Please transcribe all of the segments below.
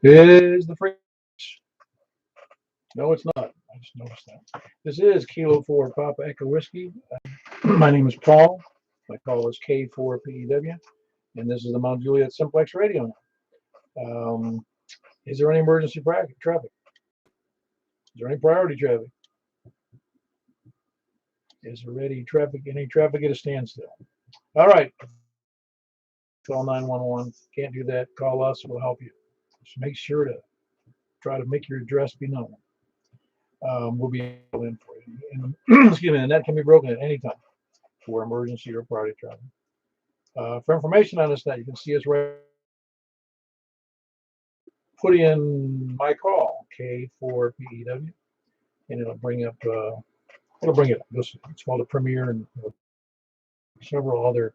Is the free? No, it's not. I just noticed that. This is Kilo 4 Papa Echo Whiskey. My name is Paul. My call is K4PEW, and this is the Mount Juliet Simplex Radio. Is there any emergency traffic? Is there any priority traffic? Is there any traffic at a standstill? All right. Call 911. Can't do that. Call us. We'll help you. Just make sure to try to make your address be known. We'll be in for you. And, excuse me, and that can be broken at any time for emergency or priority traffic. For information on this net, you can see us right. Put in my call, K4PEW, and it'll bring up. It's called a Premier, and several other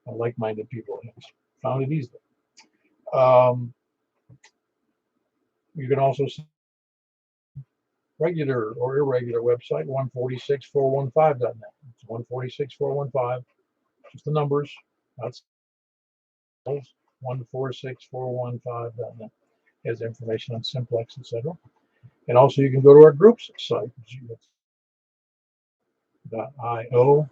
like-minded people have found it easily. You can also see regular or irregular website, 146.415.net. It's 146.415, just the numbers. That's 146.415.net. Has information on Simplex, etc. And also you can go to our groups site, .io,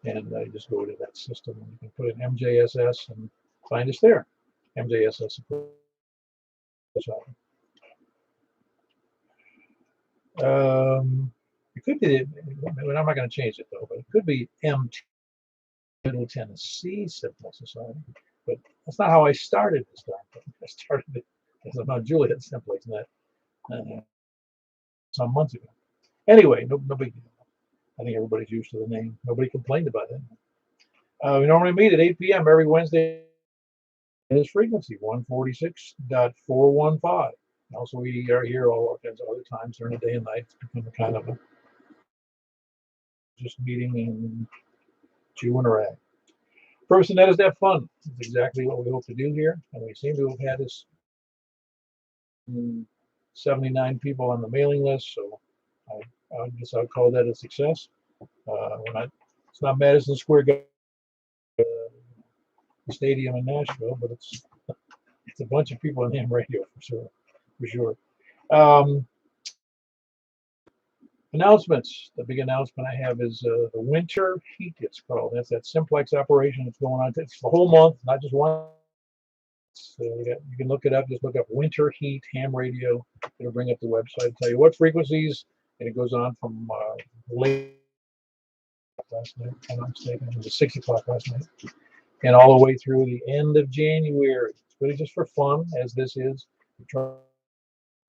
and just go to that system, and you can put in MJSS and find us there. MJSS. It could be, I'm not going to change it though, but it could be MT, Middle Tennessee Simplex Society. But that's not how I started this darn thing. I started it as a Mount Juliet Simplex Net some months ago. Anyway, no big deal. I think everybody's used to the name. Nobody complained about it. We normally meet at 8 p.m. every Wednesday. This frequency, 146.415. Also, we are here all kinds of other times during the day and night. It's become a kind of a just meeting and chew and rag. Purpose of that is to have fun. That's exactly what we hope to do here. And we seem to have had this 79 people on the mailing list, so I guess I'd call that a success. It's not Madison Square Stadium in Nashville, but it's a bunch of people on ham radio for sure. Announcements. The big announcement I have is the winter heat. It's called. That's that Simplex operation that's going on. It's the whole month, not just one. So you can look it up. Just look up winter heat ham radio. It'll bring up the website, tell you what frequencies, and it goes on from late last night, if I'm not mistaken, it was 6 o'clock last night, and all the way through the end of January. It's really just for fun, as this is.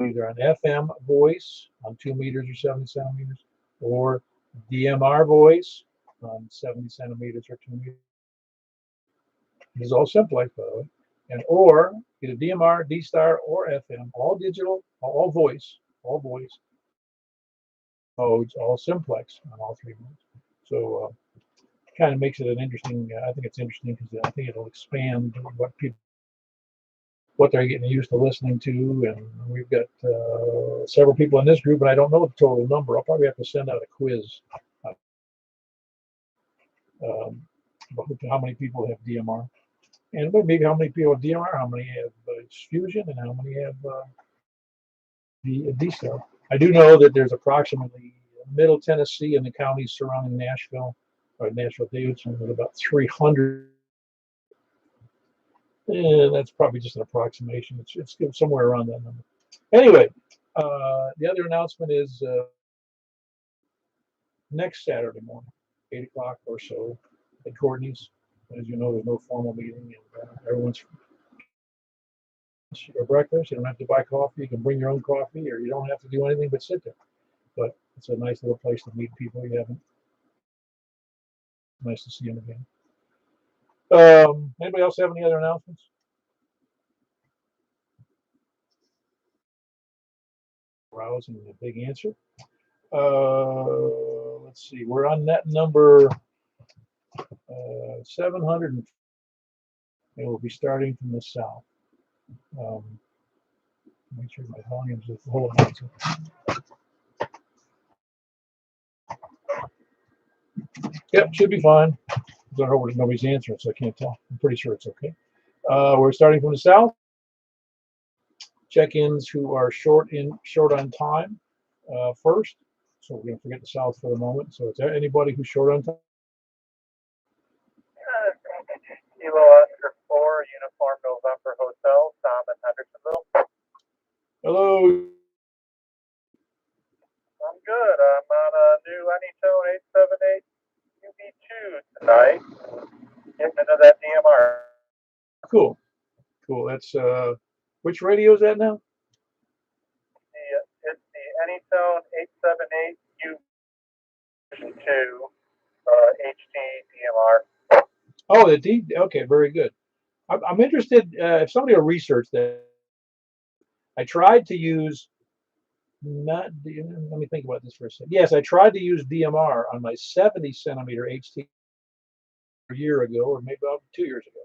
Either an FM voice on 2 meters or 70 centimeters, or DMR voice on 70 centimeters or 2 meters. This is all Simplex, by the way. And or either DMR, D-Star, or FM, all digital, all voice modes, all Simplex on all 3 modes. So kind of makes it an interesting. I think it's interesting because I think it'll expand what they're getting used to listening to. And we've got several people in this group, and I don't know the total number. I'll probably have to send out a quiz about how many people have DMR, and maybe how many people have DMR, how many have Fusion, and how many have the D-Star. I do know that there's approximately Middle Tennessee and the counties surrounding Nashville, or Nashville-Davidson, with about 300. That's probably just an approximation. It's somewhere around that number. Anyway, the other announcement is next Saturday morning, 8 o'clock or so, at Courtney's. As you know, there's no formal meeting, and everyone's your breakfast. You don't have to buy coffee. You can bring your own coffee, or you don't have to do anything but sit there. But it's a nice little place to meet people you haven't. Nice to see them again. Anybody else have any other announcements? Browsing the big answer. Let's see. We're on net number 700, and we'll be starting from the south. Make sure my volume's the whole answer. Yep, should be fine. I don't know where nobody's answering, so I can't tell. I'm pretty sure it's okay. We're starting from the south. check-ins who are short on time first. So we're going to forget the South for the moment. So is there anybody who's short on time? Kilo Oscar 4, Uniform November Hotel, Tom in Hendersonville. Hello. I'm good. I'm on a new Anytone 878 UB2 tonight. Getting into that DMR. Cool. Cool. That's which radio is that now? It's the Anytone 878 UB2 HD DMR. Oh, the D. Okay, very good. I'm interested if somebody will research that. I tried to use let me think about this for a second. Yes, I tried to use DMR on my 70 centimeter HT a year ago, or maybe about 2 years ago,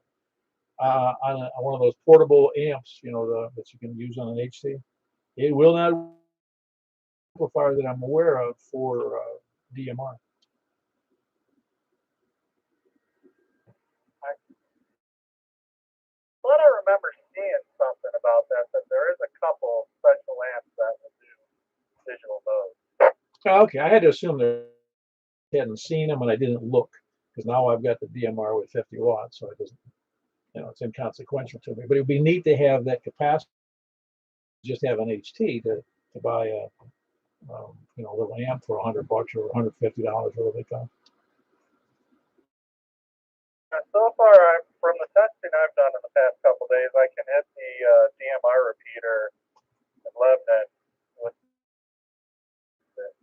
on one of those portable amps, that you can use on an HT. It will not amplifier that I'm aware of for DMR. I thought I remember seeing something about that there is a couple special amps that will do visual mode. Okay, I had to assume that I hadn't seen them and I didn't look, because now I've got the DMR with 50 watts, so it doesn't, it's inconsequential to me. But it would be neat to have that capacity, just have an HT to buy a little amp for $100 or $150, whatever they cost. So far, from the testing I've done in the past couple days, I can hit the DMR repeater in Lebanon with it.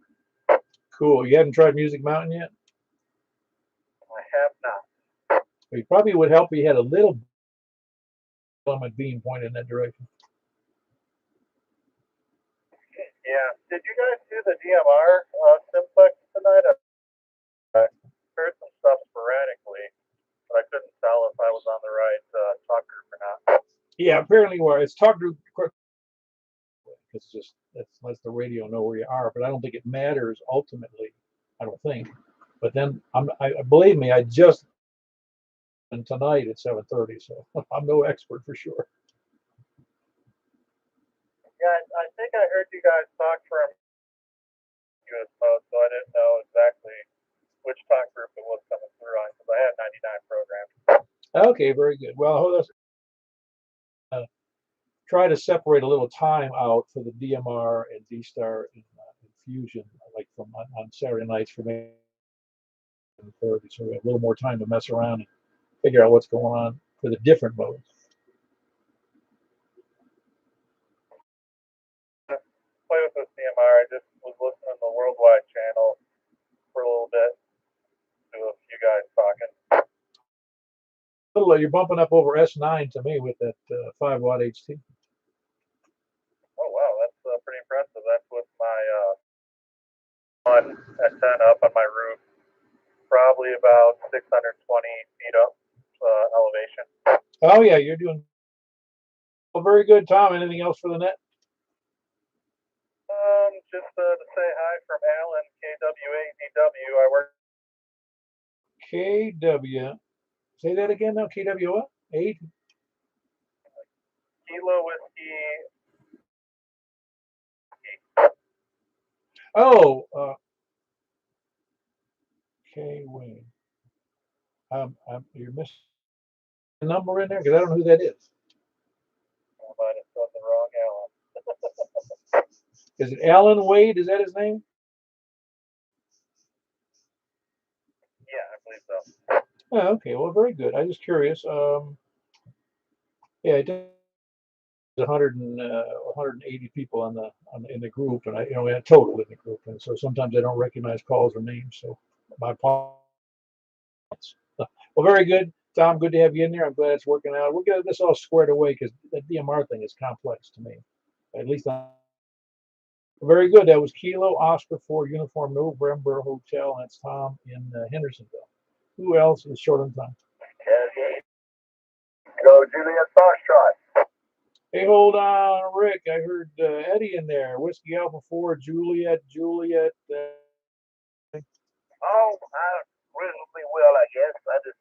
Cool. You haven't tried Music Mountain yet? I have not. It probably would help if you had a little element being pointed in that direction. Yeah. Did you guys do the DMR Simplex tonight? I heard some stuff sporadically, but I couldn't tell if I was on the right talk group or not. Yeah, apparently you are. It's talk group. It's just that lets the radio know where you are, but I don't think it matters ultimately. I don't think. But then believe me, I just tonight at 7:30, so I'm no expert for sure. Yeah, I think I heard you guys talk from US mode, so I didn't know exactly which talk group it was coming through on because I had 99 programs. Okay, very good. Well, hold on. Try to separate a little time out for the DMR and D-Star in Fusion, like from on Saturday nights for me. So we have a little more time to mess around and figure out what's going on for the different modes. Play with this DMR. I just was listening to the worldwide channel for a little bit to a few guys talking. You're bumping up over S9 to me with that 5-watt HT. Oh wow, that's pretty impressive. That's with my one antenna up on my roof, probably about 620 feet up elevation. Oh yeah, you're doing well, very good, Tom. Anything else for the net? Just to say hi from Alan, KW8DW. I work. KW. Say that again now. KW what? 8? Kilo Whiskey. Oh, K Wayne. You're missing a number in there because I don't know who that is. I might have said the wrong Alan. Is it Alan Wade? Is that his name? Yeah, I believe so. Oh, okay. Well, very good. I'm just curious. Yeah, it does 180 people in the group, and in total in the group, and so sometimes I don't recognize calls or names. So my apologies. Well, very good, Tom. Good to have you in there. I'm glad it's working out. We'll get this all squared away because the DMR thing is complex to me. At least very good. That was Kilo Oscar 4 Uniform November Hotel, and it's Tom in Hendersonville. Who else is short on time? Go Juliet Foxtrot. Hey, hold on, Rick. I heard Eddie in there. Whiskey Alpha 4, Juliet. Oh, reasonably well, I guess. I just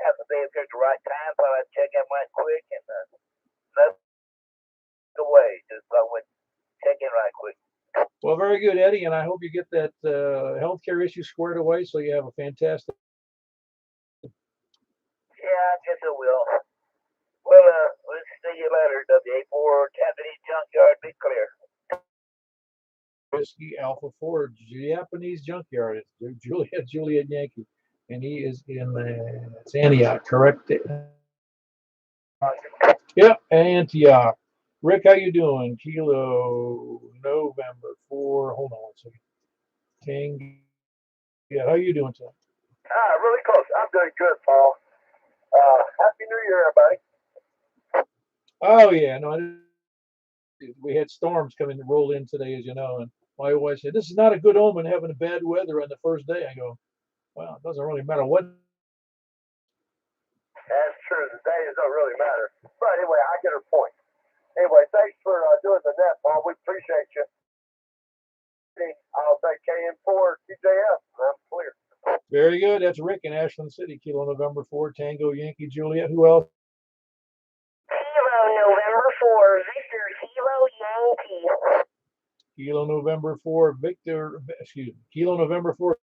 have to be at the right time, so I check in right quick and away. Just I went check in right quick. Well, very good, Eddie, and I hope you get that healthcare issue squared away so you have a fantastic. Yeah, I guess I will. Well, let's see you later, WA4 Japanese Junkyard, be clear. Whiskey Alpha 4 Japanese junkyard. It's Juliet Yankee, and he is in it's Antioch, correct? Yep, Antioch. Rick, how you doing? Kilo November 4. Hold on one second. King. Yeah, how you doing today? Really close. I'm doing good, Paul. Happy New Year, everybody. Oh yeah, no, we had storms coming to roll in today, as you know, and my wife said this is not a good omen having a bad weather on the first day. I go, well, it doesn't really matter what. That's true. The days don't really matter. But anyway, I get her point. Anyway, thanks for doing the net, Paul. We appreciate you. I'll say KM4 TJF. I'm clear. Very good. That's Rick in Ashland City. Kilo November 4 Tango Yankee Juliet. Who else? Kilo November 4 Victor Kilo Yankee. Kilo November 4 Victor. Excuse me. Kilo November 4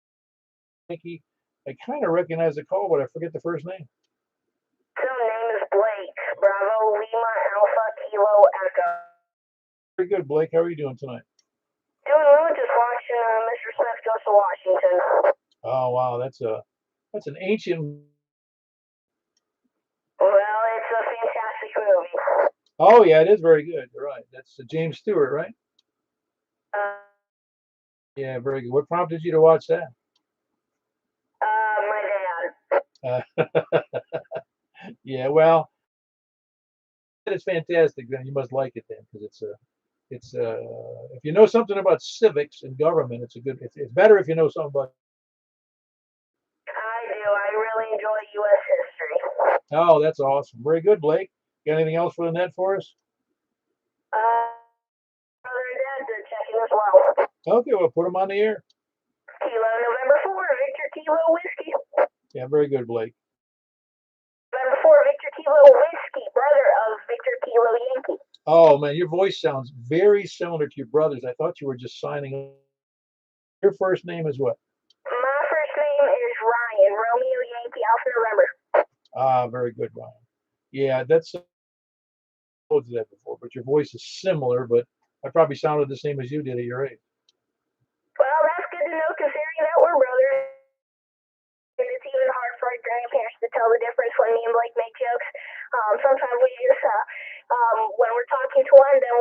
Yankee. I kind of recognize the call, but I forget the first name. So name is Blake. Bravo Lima Alpha Kilo Echo. Very good, Blake. How are you doing tonight? Doing well, just watching Mr. Smith goes to Washington. Oh wow, that's an ancient. Well, it's a fantastic movie. Oh yeah, it is very good. You're right. That's James Stewart, right? Yeah, very good. What prompted you to watch that? My dad. Yeah, well, it's fantastic. Then you must like it then, because it's if you know something about civics and government, it's a good. It's better if you know something about. I do. I really enjoy U.S. history. Oh, that's awesome. Very good, Blake. Got anything else for the net for us? Brother and dad did checking as well. Okay, we'll put them on the air. Kilo November 4 Victor Kilo Whiskey. Yeah, very good, Blake. November 4 Victor Kilo Whiskey, brother of Victor Kilo Yankee. Oh man, your voice sounds very similar to your brother's. I thought you were just signing. Your first name is what? My first name is Ryan, Romeo Yankee Alpha November. Ah, very good, Ryan. Yeah, that's told you that before, but your voice is similar, but I probably sounded the same as you did at your age. Well, that's good to know considering that we're brothers. And it's even hard for our grandparents to tell the difference when me and Blake make jokes. Sometimes we just, when we're talking to one, then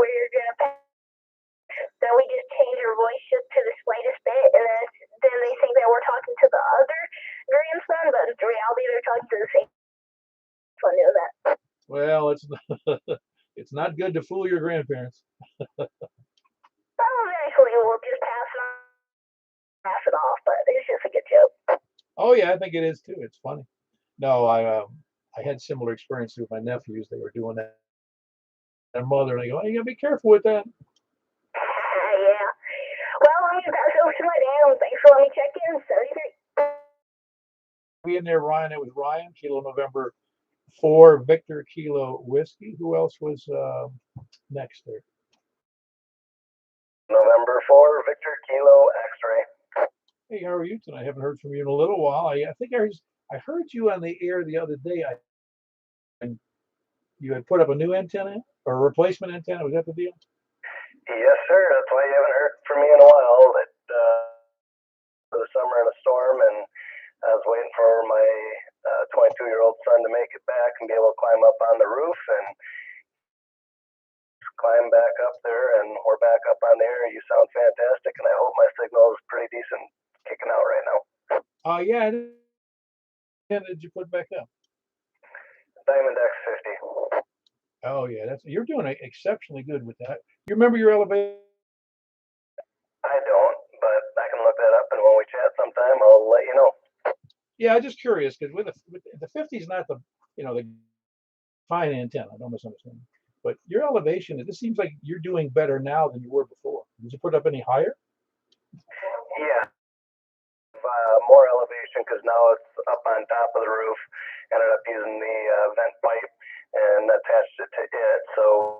then we just change our voice just to the slightest bit, and then they think that we're talking to the other grandson, but in reality they're talking to the same one. Know that. Well, it's not good to fool your grandparents. Well, eventually we'll just pass it off, but it's just a good joke. Oh yeah, I think it is too. It's funny. No, I had similar experiences with my nephews. They were doing that. Their mother, and I go, hey, you gotta be careful with that. Yeah. Well, let me pass it over to my dad, and thanks for letting me check in. 73. Be in there, Ryan. It was Ryan, Kilo November 4 Victor Kilo Whiskey. Who else was next there? November 4 Victor Kilo X-ray. Hey, how are you tonight? I haven't heard from you in a little while. I think I heard you on the air the other day. And you had put up a new antenna or a replacement antenna. Was that the deal? Yes, sir. That's why you haven't heard from me in a while. That for the summer and a storm, and I was waiting for my 22-year-old son to make it back and be able to climb up on the roof and climb back up there, and we're back up on there. You sound fantastic, and I hope my signal is pretty decent kicking out right now. Yeah. Did you put back up? Diamond X50. Oh yeah, you're doing exceptionally good with that. You remember your elevation? I don't, but I can look that up, and when we chat sometime, I'll let you know. Yeah, I'm just curious because with the 50 is not the the fine antenna. Don't misunderstand. But your elevation, it just seems like you're doing better now than you were before. Did you put up any higher? Yeah, more elevation because now it's up on top of the roof. Ended up using the vent pipe and attached it to it, so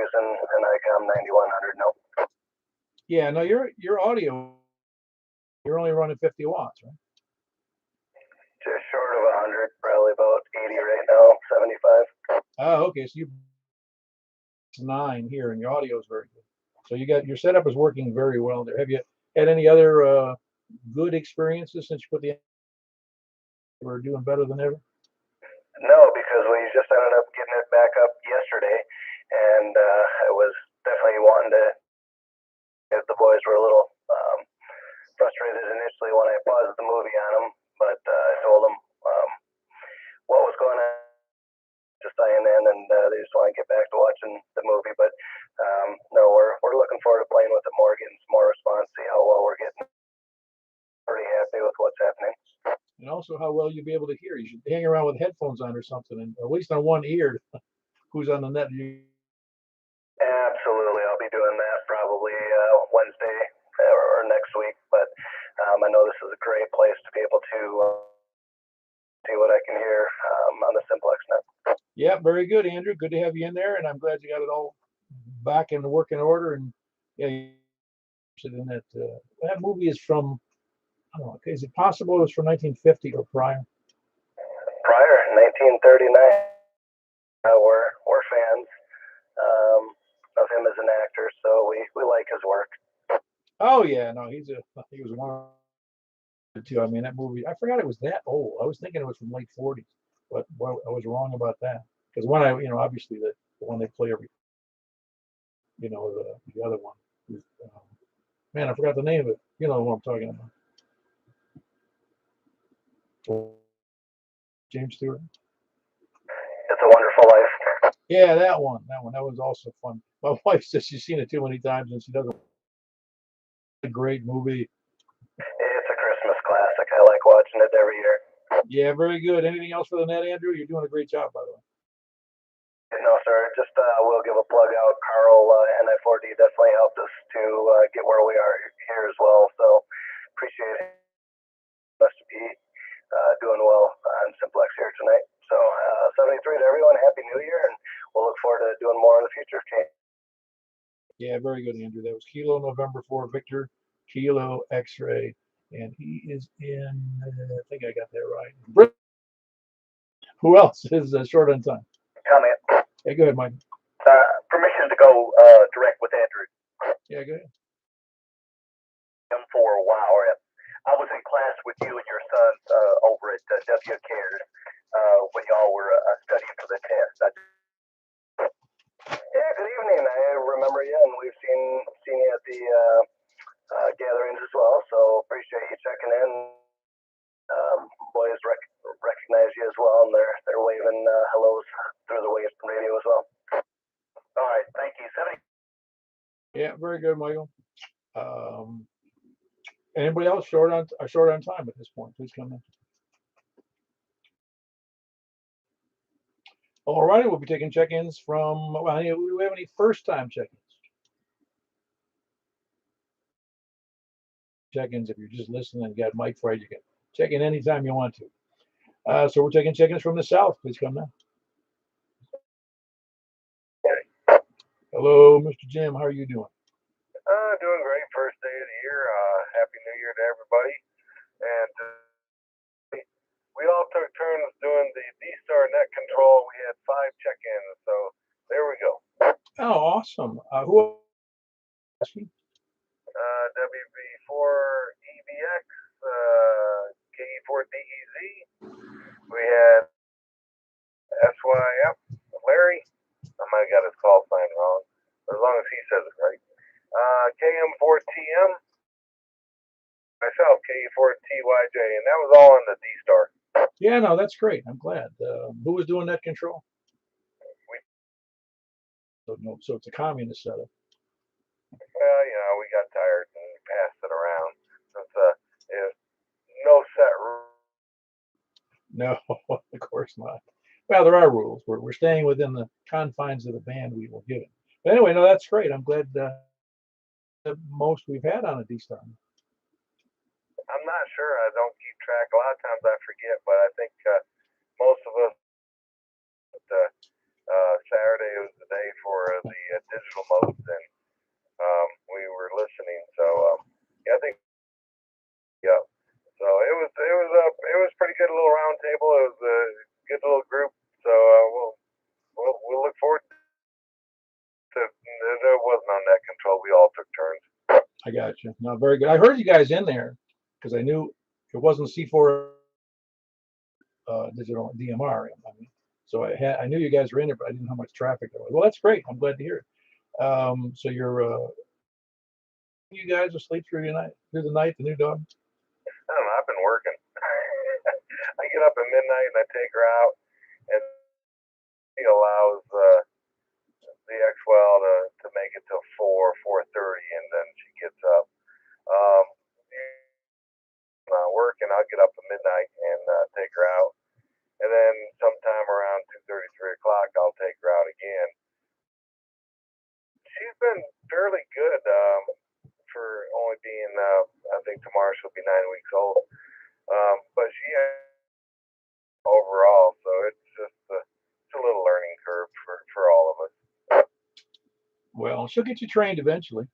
using an ICOM 9100 now. Yeah, no, your audio, you're only running 50 watts, right? Just short of 100, probably about 80 right now, 75. Oh, okay. So you 9 here, and your audio is very good. So you got your setup is working very well there. Have you had any other good experiences since you put the? We're doing better than ever. No, because we just ended up getting it back up yesterday, and I was definitely wanting to. The boys were a little frustrated initially when I paused the movie on them, but I told them what was going on, just signing in, and they just want to get back to watching the movie. But no, we're looking forward to playing with it more, getting some more response, see how well we're getting. Pretty happy with what's happening. And also how well you'll be able to hear. You should hang around with headphones on or something, and at least on one ear. Who's on the net? Absolutely, I'll be doing that probably Wednesday or next week. But I know this is a great place to be able to see what I can hear on the Simplex Net. Yeah, very good, Andrew. Good to have you in there, and I'm glad you got it all back in working order. And yeah, in that that movie is from, I don't know. Is it possible it was from 1950 or prior? Prior, 1939. We're fans of him as an actor, so we like his work. Oh yeah, no, he was one or two. I mean, that movie, I forgot it was that old. I was thinking it was from late 40s, but well, I was wrong about that. Because when obviously the one they play every, the other one. Man, I forgot the name of it. You know what I'm talking about. James Stewart. It's a Wonderful Life. Yeah, that one. That was also fun. My wife says she's seen it too many times and she doesn't. A great movie. It's a Christmas classic. I like watching it every year. Yeah, very good. Anything else for the net, Andrew? You're doing a great job, by the way. No, sir. Just we'll give a plug out. Carl and I40 definitely helped us to get where we are here as well. So appreciate it. Must be doing well on Simplex here tonight. So 73 to everyone. Happy New Year, and we'll look forward to doing more in the future. Yeah, very good, Andrew. That was Kilo November 4 Victor Kilo X-ray, and he is in. I think I got that right. Who else is short on time? Comment. Hey, go ahead, Mike. Permission to go direct with Andrew. Yeah, go ahead. For a while. I was in class with you and your son over at W Cares when y'all were studying for the test. Yeah, good evening. I remember you, and we've seen you at the gatherings as well. So appreciate you checking in. Boys recognize you as well, and they're waving hellos through the waves radio as well. All right, thank you. 70. Yeah, very good, Michael. Anybody else short on time at this point? Please come in. All righty, we'll be taking check-ins from. Well, do we have any first-time check-ins? Check-ins. If you're just listening and you got Mike Fried, you can check in anytime you want to. So we're taking check-ins from the south. Please come in. Hello, Mr. Jim. How are you doing? Doing great. First day of the year. Happy New Year to everybody. And we all took turns doing the D-Star net control. We had 5 check-ins, so there we go. Oh, awesome. Who? WB4EBX, KE4DEZ. We had SYF, Larry. I might have got his call sign wrong, but as long as he says it right. KM4TM, myself, KE4TYJ, and that was all on the D-Star. Yeah, no, that's great. I'm glad. Who was doing net control? So it's a communist setup. Well, we got tired and passed it around. Since no set rule. No, of course not. Well, there are rules. We're staying within the confines of the band we were given. But anyway, no, that's great. I'm glad the most we've had on a D-Star. I'm not sure. I don't keep track. A lot of times I forget, but I think most of us Saturday was the day for the digital modes, and we were listening. So yeah, I think yeah. So it was pretty good, little round table. It was a good little group. So we'll look forward to. There wasn't on net control. We all took turns. I got you. No, very good. I heard you guys in there because I knew it wasn't C4 digital DMR. I mean, so I knew you guys were in it, but I didn't know how much traffic there was. Well, that's great. I'm glad to hear it. So you guys are asleep through the night, the new dog? I don't know. I've been working. I get up at midnight and I take her out, and she allows the X-Well to make it till 4:30, and then she gets up. Working, I'll get up at midnight and take her out, and then sometime around 2:30, 3 o'clock, I'll take her out again. She's been fairly good for only being, I think tomorrow she'll be 9 weeks old. But she overall, so it's just it's a little learning curve for all of us. Well, she'll get you trained eventually.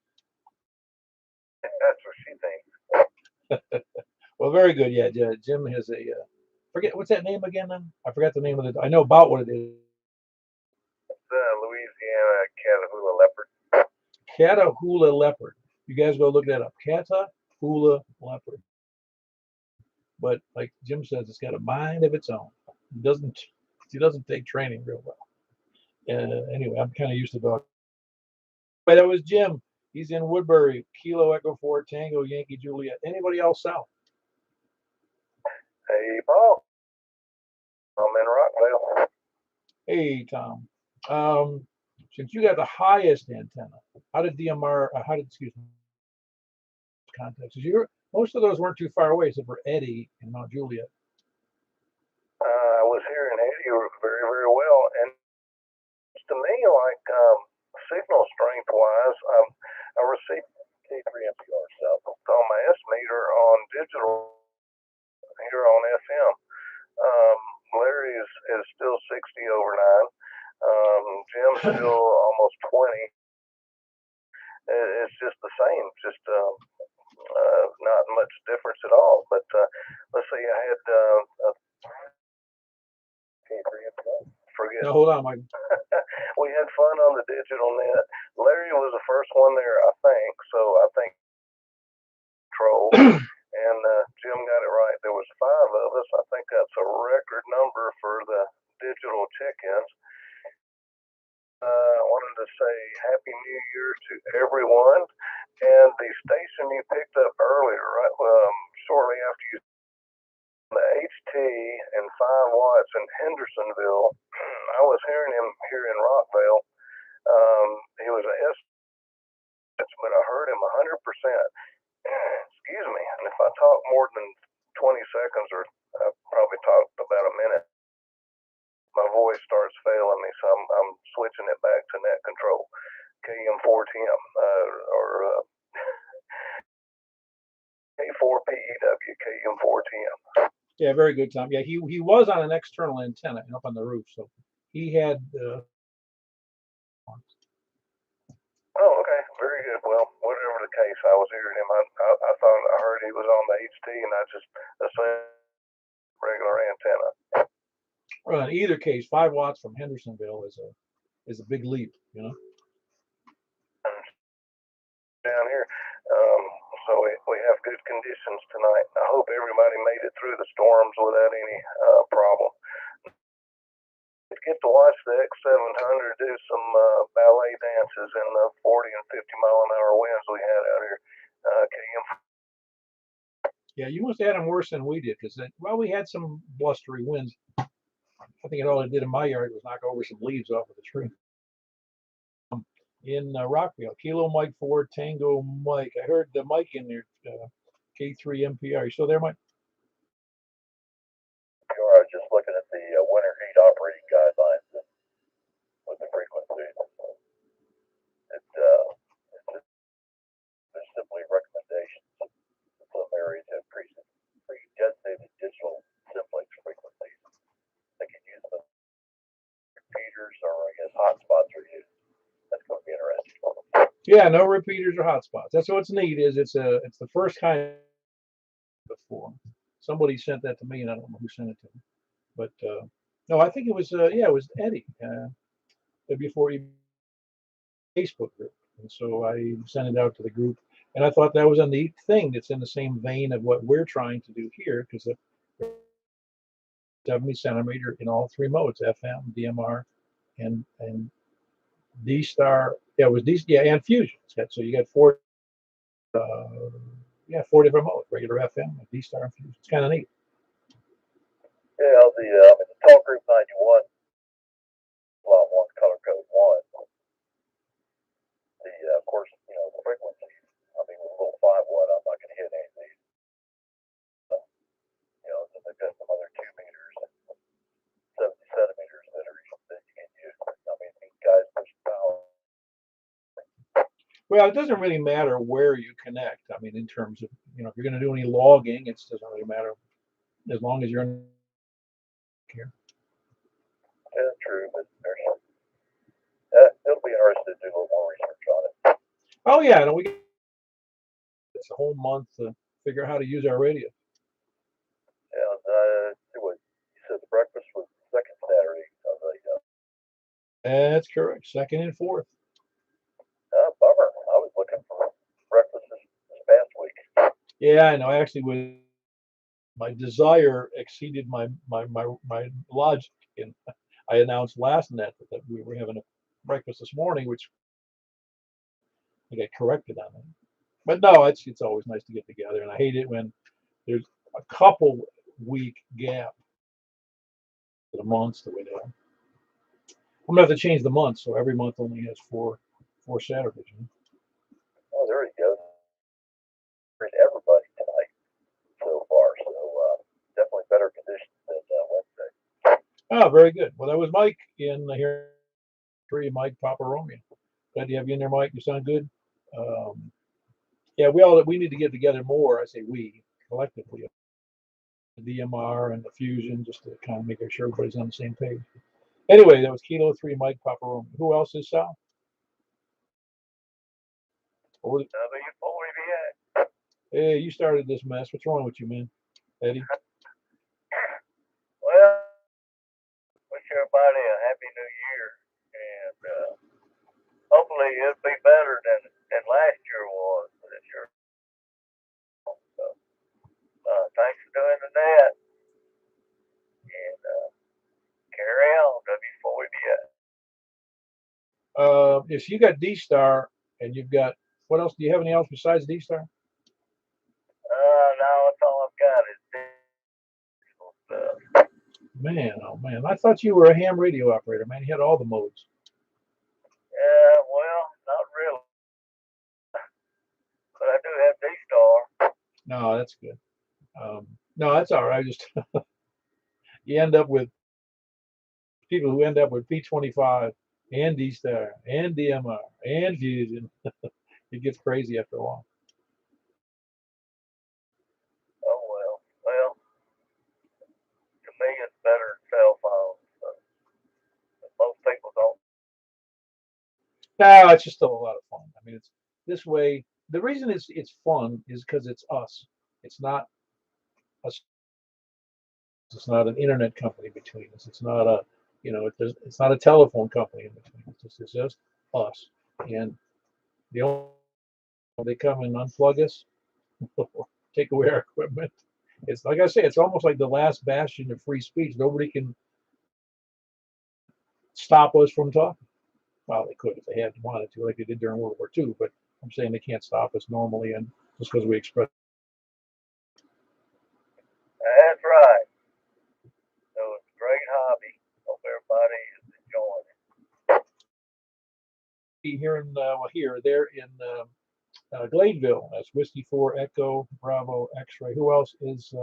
That's what she thinks. Well, very good. Yeah, Jim has a forget what's that name again? Then I forgot the name of it. I know about what it is. It's Louisiana Catahoula leopard. Catahoula leopard. You guys go look that up. Catahoula leopard. But like Jim says, it's got a mind of its own. She doesn't take training real well. Anyway, I'm kind of used to dogs. But that was Jim. He's in Woodbury. Kilo Echo 4 Tango Yankee Juliet. Anybody else south? Hey, Paul. I'm in Rockville. Hey, Tom. Since you got the highest antenna, how did excuse me, contacts? Most of those weren't too far away, except for Eddie in Mount Juliet. I was hearing Eddie very, very well, and to me, like signal strength wise, I received K3 MPR stuff on my S meter on digital here on FM. Larry is still 60 over 9. Jim's still almost 20. It's just the same, just not much difference at all. But let's see, I had forget. No, hold on, Mike. We had fun on the digital net. Larry was the first one there, I think. So I think troll. And Jim got it right. There was 5 of us. I think that's a record number for the digital check-ins. I wanted to say Happy New Year to everyone. And the station you picked up earlier, right, shortly after you, the HT and 5 watts in Hendersonville, I was hearing him here in Rockville. He was an S, but I heard him 100%. Excuse me. And if I talk more than 20 seconds, or I probably talked about a minute, my voice starts failing me, so I'm switching it back to net control, KM4TM, or K4PEW, KM4TM. Yeah, very good, Tom. Yeah, he was on an external antenna up on the roof, so he had. Oh, okay, very good. Well, whatever the case, I was hearing him. I thought I heard he was on the HT, and I just assumed regular antenna. Well, in either case, 5 watts from Hendersonville is a big leap, you know. Down here, so we have good conditions tonight. I hope everybody made it through the storms without any problem. Get to watch the X700 do some ballet dances in the 40 and 50 mile an hour winds we had out here. KM. Yeah, you must have had them worse than we did, because we had some blustery winds. I think all it did in my yard was knock over some leaves off of the tree. In Rockville, Kilo Mike 4 Tango Mike. I heard the Mike in there, K3 MPR. You still there, Mike? I was just looking at the winter heat operating guidelines with the frequencies. There's simply recommendations. Some areas have pre-designated digital simplex frequencies. They can use them repeaters or I guess hot Yeah, no repeaters or hotspots. That's what's neat is it's the first kind before. Somebody sent that to me, and I don't know who sent it to me. But no, I think it was yeah, it was Eddie before he Facebook group, and so I sent it out to the group, and I thought that was a neat thing. That's in the same vein of what we're trying to do here, because the 70 centimeter in all three modes: FM, DMR, and D star. Yeah, it was D. Yeah, and fusion. So you got four. Uh, yeah, four different modes: regular FM, D star, and fusion. It's kind of neat. Yeah, the talk group 91, lot one, color code one. Of course, the frequency. I mean, with a little 5 watt, I'm not going to hit any of these. Then they've got some other 2 meters, 70 centimeters that you can use. I mean, these guys push power. Well, it doesn't really matter where you connect. I mean, in terms of if you're going to do any logging, it doesn't really matter as long as you're in here. Yeah, true, but it'll be interesting to do a little more research on it. Oh yeah, no, it's a whole month to figure out how to use our radio. And see what you said. The breakfast was the second Saturday of the. That's correct. Second and fourth. Bummer. I was looking for breakfast this past week. Yeah, I know. Actually, my desire exceeded my logic, and I announced last net that we were having a breakfast this morning, which I got corrected on that. But no, it's always nice to get together, and I hate it when there's a couple week gap to the months the way they are. I'm gonna have to change the month, so every month only has four Saturdays. Oh, there you go. Everybody tonight so far, so definitely better conditions than Wednesday. Oh, very good. Well, that was Mike in here. Mike Papa Romeo. Glad to have you in there, Mike. You sound good. Yeah, we need to get together more. I say we collectively, the DMR and the fusion, just to kind of make sure everybody's on the same page. Anyway, that was Kilo 3, Mike Papa Romeo. Who else is Sal? Hey, you started this mess. What's wrong with you, man? Eddie? Well, wish everybody a happy new year, and hopefully it'll be better than last year was this year. So, thanks for doing the net, and carry on, W4BS. If you got D Star and you've got what else? Do you have any else besides D Star? No, that's all I've got is digital stuff. Man, oh man, I thought you were a ham radio operator, man. You had all the modes. Yeah, well, not really. But I do have D-Star. No, that's good. No, that's all right. Just you end up with people who end up with P25 and D-Star and DMR and Fusion. It gets crazy after a while. Oh, well. Well, to me, it's better than cell phones. But most people don't. No, it's just still a lot of fun. I mean, it's this way. The reason it's fun is because it's us. It's not us. It's not an internet company between us. It's not a, it's not a telephone company in between us. It's just us. And the only they come and unplug us, take away our equipment. It's like I say, it's almost like the last bastion of free speech. Nobody can stop us from talking. Well, they could if they had wanted to, like they did during World War II. But I'm saying they can't stop us normally, and just because we express. That's right. So it's a great hobby. Hope everybody is enjoying it. They're in Gladeville. That's Whiskey 4 Echo Bravo X-Ray. Who else is? Kilo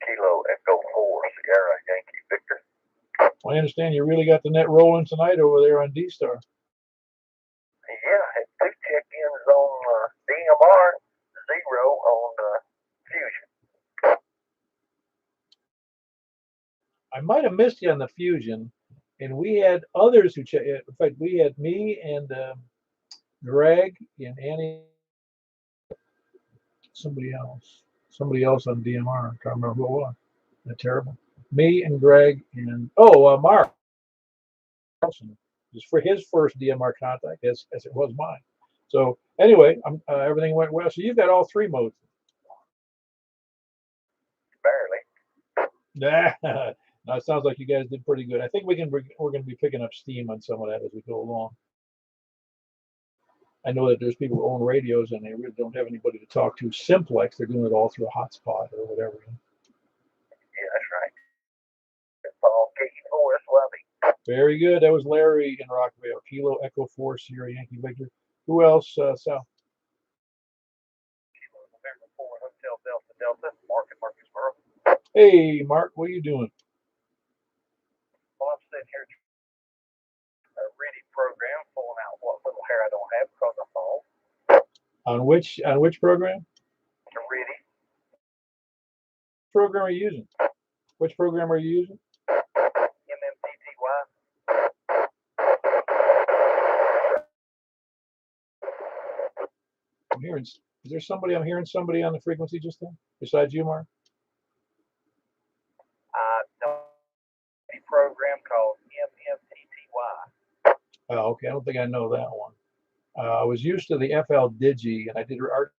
Echo 4 Sierra Yankee Victor. I understand you really got the net rolling tonight over there on D-Star. Yeah, had 2 check-ins on DMR, 0 on Fusion. I might have missed you on the Fusion. And we had others who checked. In fact, we had me and Greg and Annie, somebody else on DMR. I can't remember who it was. Isn't that terrible? Me and Greg and Mark Carlson. Just for his first DMR contact, as it was mine. So anyway, everything went well. So you've got all three modes. Barely. Now it sounds like you guys did pretty good. I think we're going to be picking up steam on some of that as we go along. I know that there's people who own radios and they really don't have anybody to talk to. Simplex, they're doing it all through a hotspot or whatever. Yeah, that's right. It's all K4 Swabby. Very good. That was Larry in Rockville. Kilo Echo 4 Sierra Yankee Victor. Who else, Sal? Kilo November 4 Hotel Delta. Mark in Murfreesboro. Hey, Mark, what are you doing? Well, I'm sitting here a ready program, pulling out what little hair I don't have because I'm bald. On which program? The ready. Program are you using? Which program are you using? MMTTY. I'm hearing. Is there somebody? I'm hearing somebody on the frequency just then, besides you, Mark. I know a program called MMTTY. Oh, okay. I don't think I know that one. I was used to the FL Digi, and I did art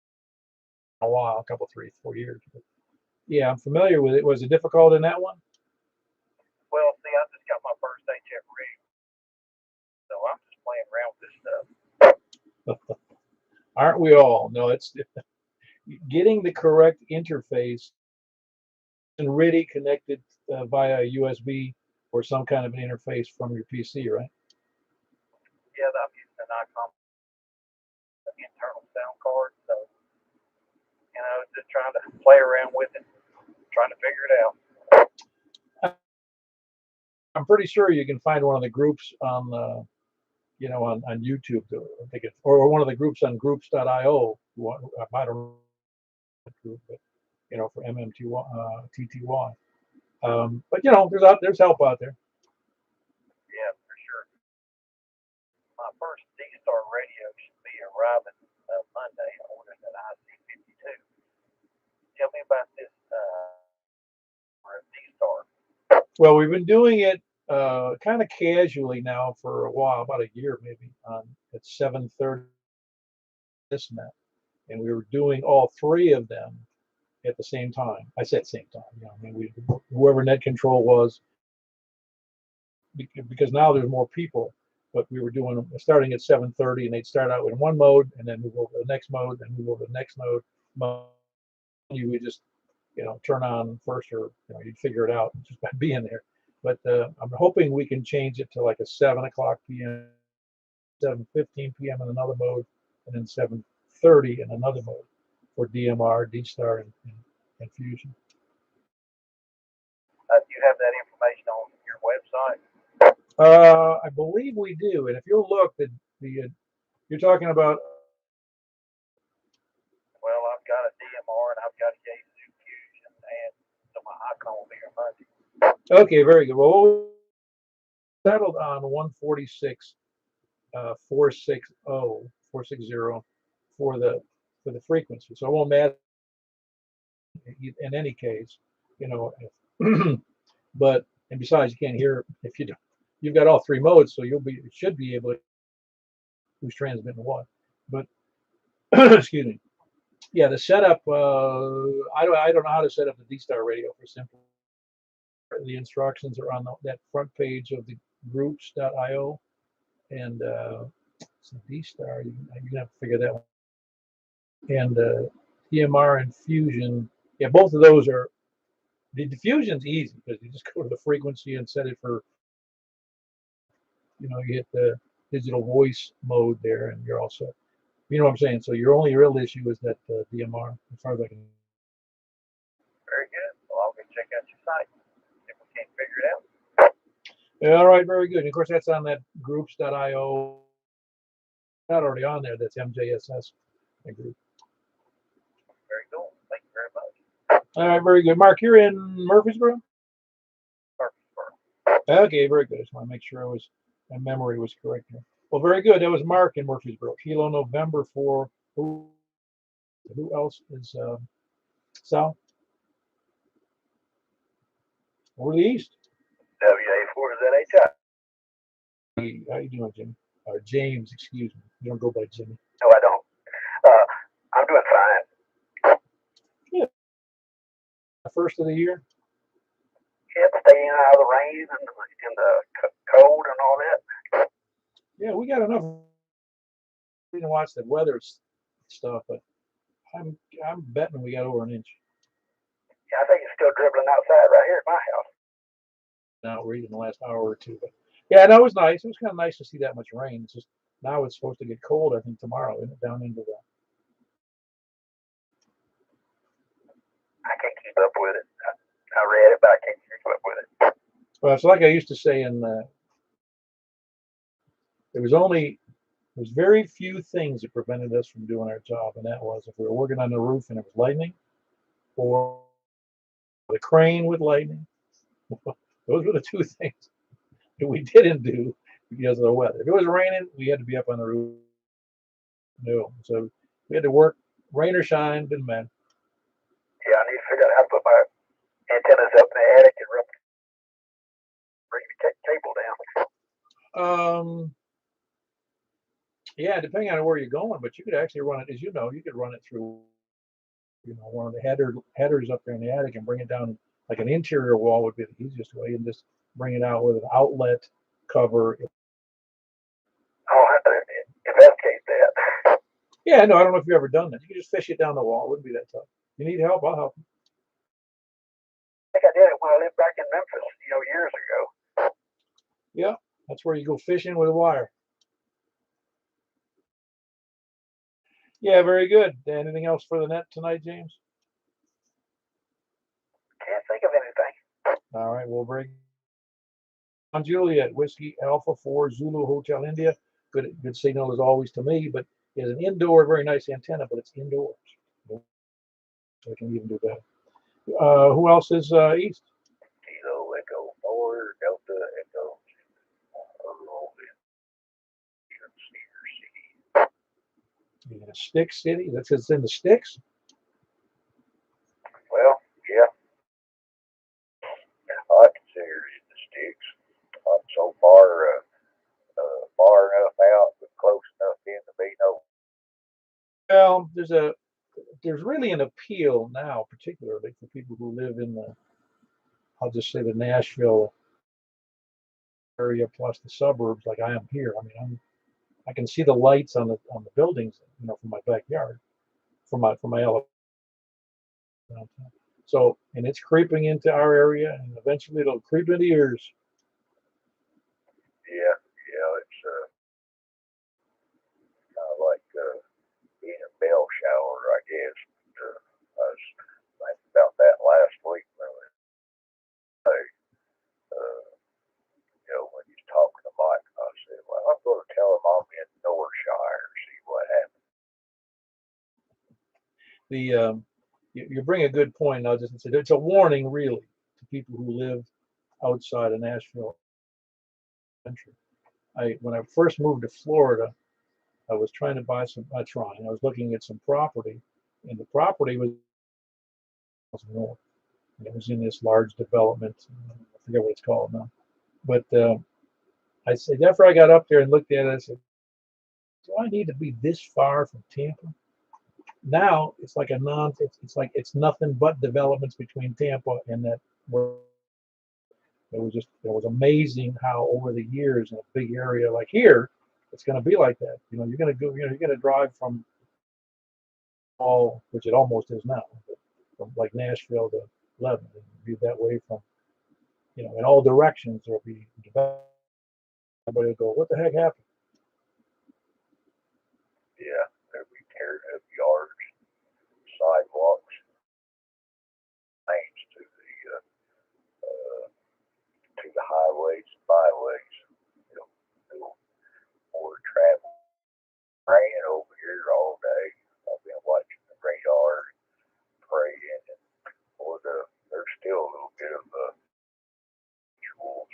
a while, a couple, 3, 4 years. But yeah, I'm familiar with it. Was it difficult in that one? Well, see, I just got my first HF rig, so I'm just playing around with this stuff. Aren't we all? No, it's getting the correct interface and really connected via USB or some kind of an interface from your PC, right? Yeah, I'm using an ICOM internal sound card, so just trying to play around with it, trying to figure it out. I'm pretty sure you can find one of the groups on on YouTube, I think or one of the groups on groups.io. I don't know group, but for TTY. But there's help out there. Yeah, for sure. My first D-Star radio should be arriving Monday. I ordered an IC52. Tell me about this D-Star. Well, we've been doing it kind of casually now for a while, about a year maybe, at 7:30 this net, and we were doing all three of them at the same time. I said same time. Whoever net control was, because now there's more people, but we were doing starting at 7:30, and they'd start out in one mode, and then move over to the next mode, and move over to the next mode. You would just turn on first, or you'd figure it out just by being there. But I'm hoping we can change it to like a 7 o'clock p.m., 7:15 p.m. in another mode, and then 7:30 in another mode for DMR, D-Star, and Fusion. Do you have that information on your website? I believe we do, and if you'll look, you're talking about. Well, I've got a DMR and I've got a Yaesu Fusion, and so my icon will be here Monday. Okay, very good. Well, we settled on 146 460 for the frequency, so it won't matter in any case, but and besides, you can't hear if you don't. You've got all three modes, so you should be able to who's transmitting what. But excuse me. Yeah, the setup. I don't know how to set up the D-Star radio for Simple. The instructions are on that front page of the groups.io, and so D-Star. You're gonna have to figure that one. And DMR and Fusion. Yeah, both of those are. The Fusion's easy because you just go to the frequency and set it for. You hit the digital voice mode there, and you're all set. You know what I'm saying? So your only real issue is that DMR, as far as I can. Very good. Well, I'll go check out your site if we can't figure it out. Yeah, all right, very good. And of course, that's on that groups.io. Not already on there. That's MJSS group. Very cool. Thank you very much. All right, very good. Mark, you're in Murfreesboro? Murfreesboro. Okay, very good. I just want to make sure my memory was correct here. Well, very good. That was Mark in Murfreesboro. Kilo November for who else is Sal? Or the East? WA4ZHI. How you doing, Jimmy? Or James, excuse me. You don't go by Jimmy. No, I don't. I'm doing fine. Yeah. First of the year? Yep, staying out of the rain and the cold and all that. Yeah, we got enough. We didn't watch the weather stuff, but I'm betting we got over an inch. Yeah, I think it's still dribbling outside right here at my house. Now reading the last hour or two, but yeah, that was nice. It was kind of nice to see that much rain. It's just now it's supposed to get cold. I think tomorrow, isn't it? Down into the. I can't keep up with it. I read it, but I can't keep up with it. Well, it's like I used to say there's very few things that prevented us from doing our job, and that was if we were working on the roof and it was lightning, or the crane with lightning. Those were the two things that we didn't do because of the weather. If it was raining, we had to be up on the roof. No, so we had to work, rain or shine, didn't matter. Yeah, I need to figure out how to put my antennas up in the attic and bring the cable down. Yeah, depending on where you're going, but you could actually run it, as you know, you could run it through, one of the headers up there in the attic and bring it down. Like an interior wall would be the easiest way, and just bring it out with an outlet cover. Oh, investigate that. Yeah, no, I don't know if you've ever done that. You can just fish it down the wall. It wouldn't be that tough. You need help, I'll help you. I think I did it when I lived back in Memphis, years ago. Yeah, that's where you go fishing with a wire. Yeah, very good. Anything else for the net tonight, James? Can't think of anything. All right, well, very on Juliet, Whiskey Alpha 4 Zulu Hotel India. Good signal as always to me, but it's an indoor, very nice antenna, but it's indoors. So I can even do that. Who else is east? Kilo Echo 4 Delta Echo. In a stick city? That's it's in the sticks? Well, yeah. I consider it in the sticks. I'm so far enough out, but close enough in to be no. Well, there's really an appeal now, particularly for people who live in I'll just say the Nashville area plus the suburbs, like I am here. I mean, I can see the lights on the buildings, from my backyard, from my elevator. So, and it's creeping into our area, and eventually it'll creep into yours. Yeah, it's kind of like being a bell shower, I guess. I was thinking about that last week when when he's talking to Mike, I said, well, I'm going to tell him I'm in Northshire, see what happens. You bring a good point. I'll just say it's a warning, really, to people who live outside of Nashville country. When I first moved to Florida, I was trying to buy I was looking at some property, and the property was north. And it was in this large development. I forget what it's called now. But I said, after I got up there and looked at it, I said, do I need to be this far from Tampa? Now it's like it's like it's nothing but developments between Tampa and that. It was amazing how over the years in a big area like here, it's going to be like that. You're going to go, you're going to drive from which it almost is now, from like Nashville to Lebanon, be that way from, in all directions. There'll be development. Everybody will go, what the heck happened? Yeah, there'll be tearing up yards, sidewalks, lanes to the highways, byways. More travel. Rain over here all day. I've been watching the radar, praying, and there's still a little bit of visuals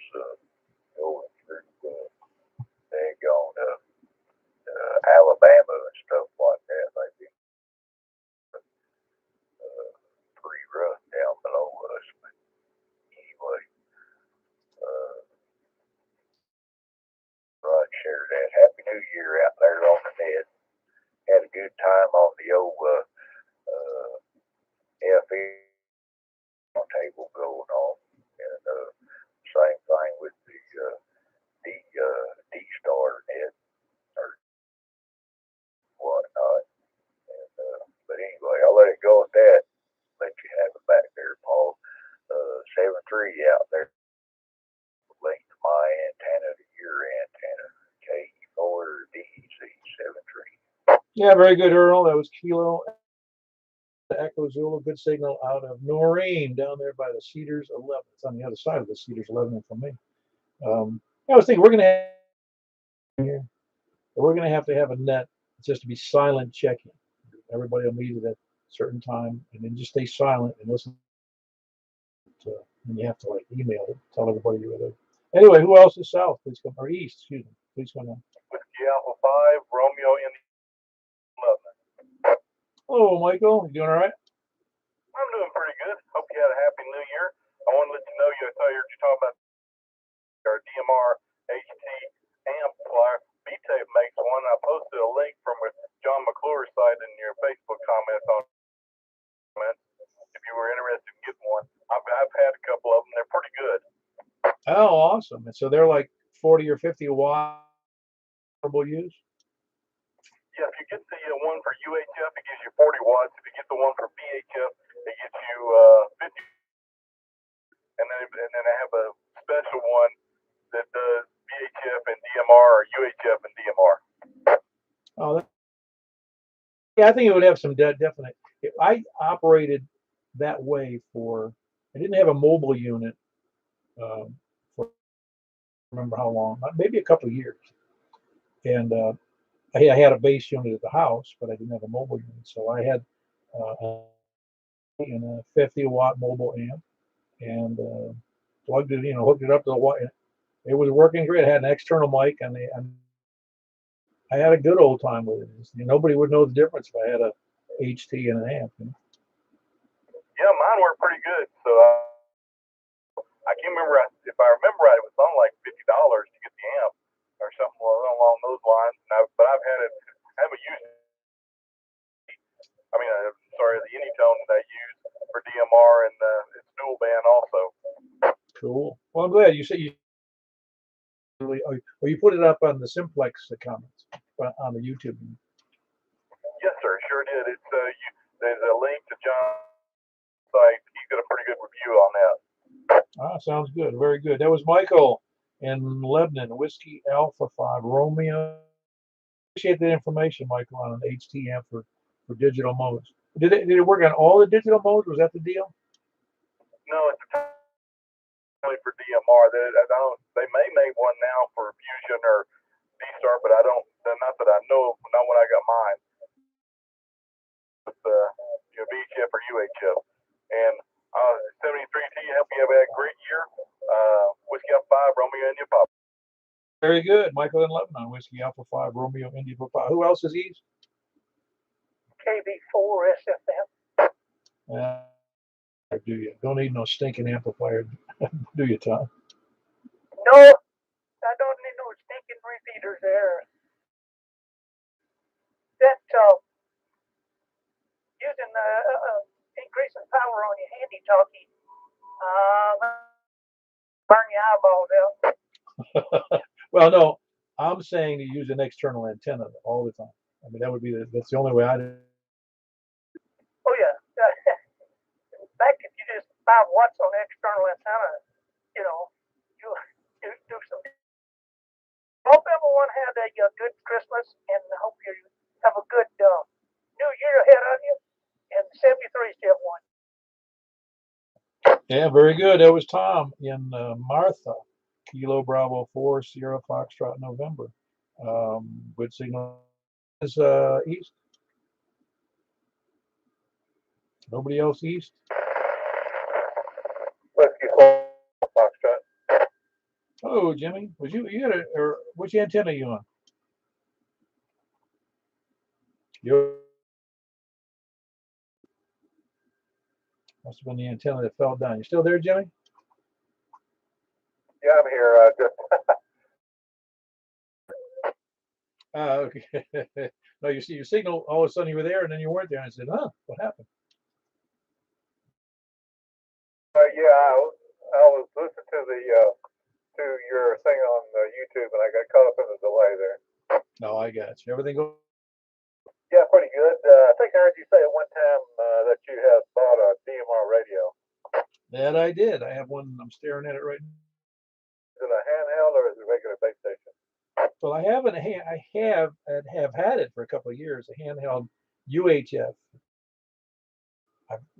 tree out there. Link my antenna to your antenna. K4DC73. Yeah, very good, Earl. That was Kilo Echo Zulu. Good signal out of Noreen down there by the Cedars 11. It's on the other side of the Cedars 11 from me. I was thinking we're going to have to have a net just to be silent checking. Everybody will meet at a certain time, and then just stay silent and listen. And you have to like email it, tell everybody you're there. Anyway, who else is south? Please come, or east, excuse me. Please come on. Whiskey Alpha 5, Romeo Indy 11. Hello, Michael. You doing all right? I'm doing pretty good. Hope you had a happy new year. I want to let you know, I thought you were talking about our DMR HT amplifier. B-Tape makes one. I posted a link from John McClure's site in your Facebook comments on it. If you were interested in getting one, I've had a couple of them. They're pretty good. Oh, awesome. And so they're like 40 or 50 watt use? Yeah, if you get the one for UHF, it gives you 40 watts. If you get the one for VHF, it gets you 50. And then I have a special one that does VHF and DMR or UHF and DMR. Oh, yeah, I think it would have some definite. I operated that way I didn't have a mobile unit for I don't remember how long, maybe a couple of years. And I had a base unit at the house, but I didn't have a mobile unit. So I had a 50 watt mobile amp and plugged it, hooked it up to the wire. It was working great. I had an external mic and I had a good old time with it. Nobody would know the difference if I had a HT and an amp. Yeah, mine worked pretty good. So I can't remember if I remember right. It was on like $50 to get the amp or something along those lines. But I've had it. I haven't used it. The Unitone that I use for DMR and it's dual band also. Cool. Well, I'm glad you said you put it up on the Simplex comments on the YouTube. Yes, sir. Sure did. It's there's a link to John's site. He's got a pretty good review on that. Ah, sounds good. Very good. That was Michael in Lebanon, Whiskey Alpha 5 Romeo. Appreciate the information, Michael, on an HT amp for digital modes. Did it work on all the digital modes? Was that the deal? No, it's only for DMR. They may make one now for Fusion or D-Star, but I don't. Not that I know. Not when I got mine. It's VHF or UHF. And 73T, help you have a great year. Whiskey Alpha 5, Romeo India Papa. Very good. Michael in Lebanon, Whiskey Alpha 5, Romeo India Papa. Who else is east? KB4 SFM. Do you? Don't need no stinking amplifier, do you, Tom? No, I don't need no stinking repeaters there. That using increasing power on your handy-talkie, burn your eyeballs out. Well, no, I'm saying to use an external antenna all the time. That would be that's the only way I do. Oh yeah. In fact, if you just 5 watts on the external antenna, you do some. Hope everyone had a good Christmas, and hope you have a good New Year ahead of you. And 73 still won. Yeah, very good. That was Tom in Martha, Kilo Bravo 4 Sierra Foxtrot November. Good signal is east. Nobody else east. Whiskey Foxtrot. Oh, Jimmy, was you had or which antenna are you on? You must have been the antenna that fell down. You still there, Jimmy? Yeah, I'm here. Okay. No, you see your signal. All of a sudden you were there, and then you weren't there. And I said, "Huh? What happened?" I was listening to your thing on YouTube, and I got caught up in the delay there. No, I got you. Everything goes. Yeah, pretty good. I think I heard you say at one time that you had bought a DMR radio. That I did. I have one. I'm staring at it right now. Is it a handheld or is it a regular base station? Well, I haven't. I have had it for a couple of years. A handheld UHF.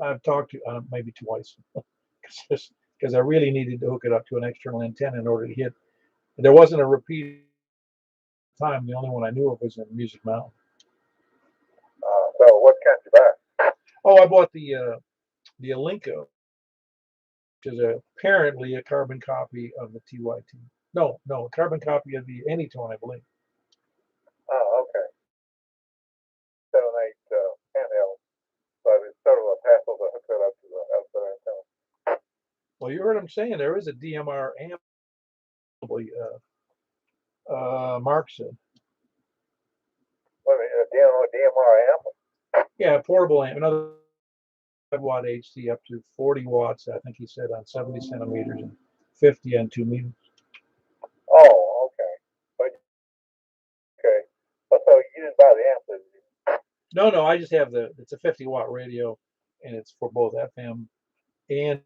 I've talked to maybe twice because I really needed to hook it up to an external antenna in order to hit. There wasn't a repeat time. The only one I knew of was in Music Mountain. So what kind you buy? Oh, I bought the Alinco, which is apparently a carbon copy of the TYT. No, a carbon copy of the Anytone, I believe. Oh, okay. 7/8 handheld. So it's sort of a hassle to hook that up to the outside antenna. Well, you heard him saying there is a DMR amp. Mark said. What, a DMR amp? Yeah, portable amp. Another 5-watt AC up to 40 watts. I think he said on 70 centimeters and 50 on 2 meters. Oh, okay. But okay. So you didn't buy the amp, did you? No, I just have it's a 50-watt radio, and it's for both FM and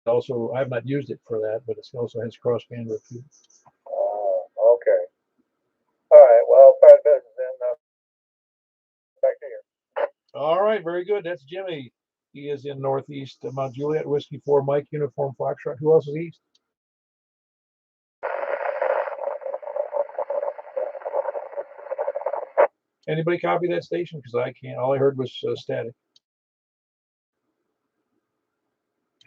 also, I have not used it for that, but it also has crossband repeat. Oh, okay. All right. Well, fine business then. Back to you. All right, very good. That's Jimmy. He is in Northeast Mount Juliet, Whiskey 4 Mike, Uniform Foxtrot. Who else is east? Anybody copy that station? Because I can't. All I heard was static.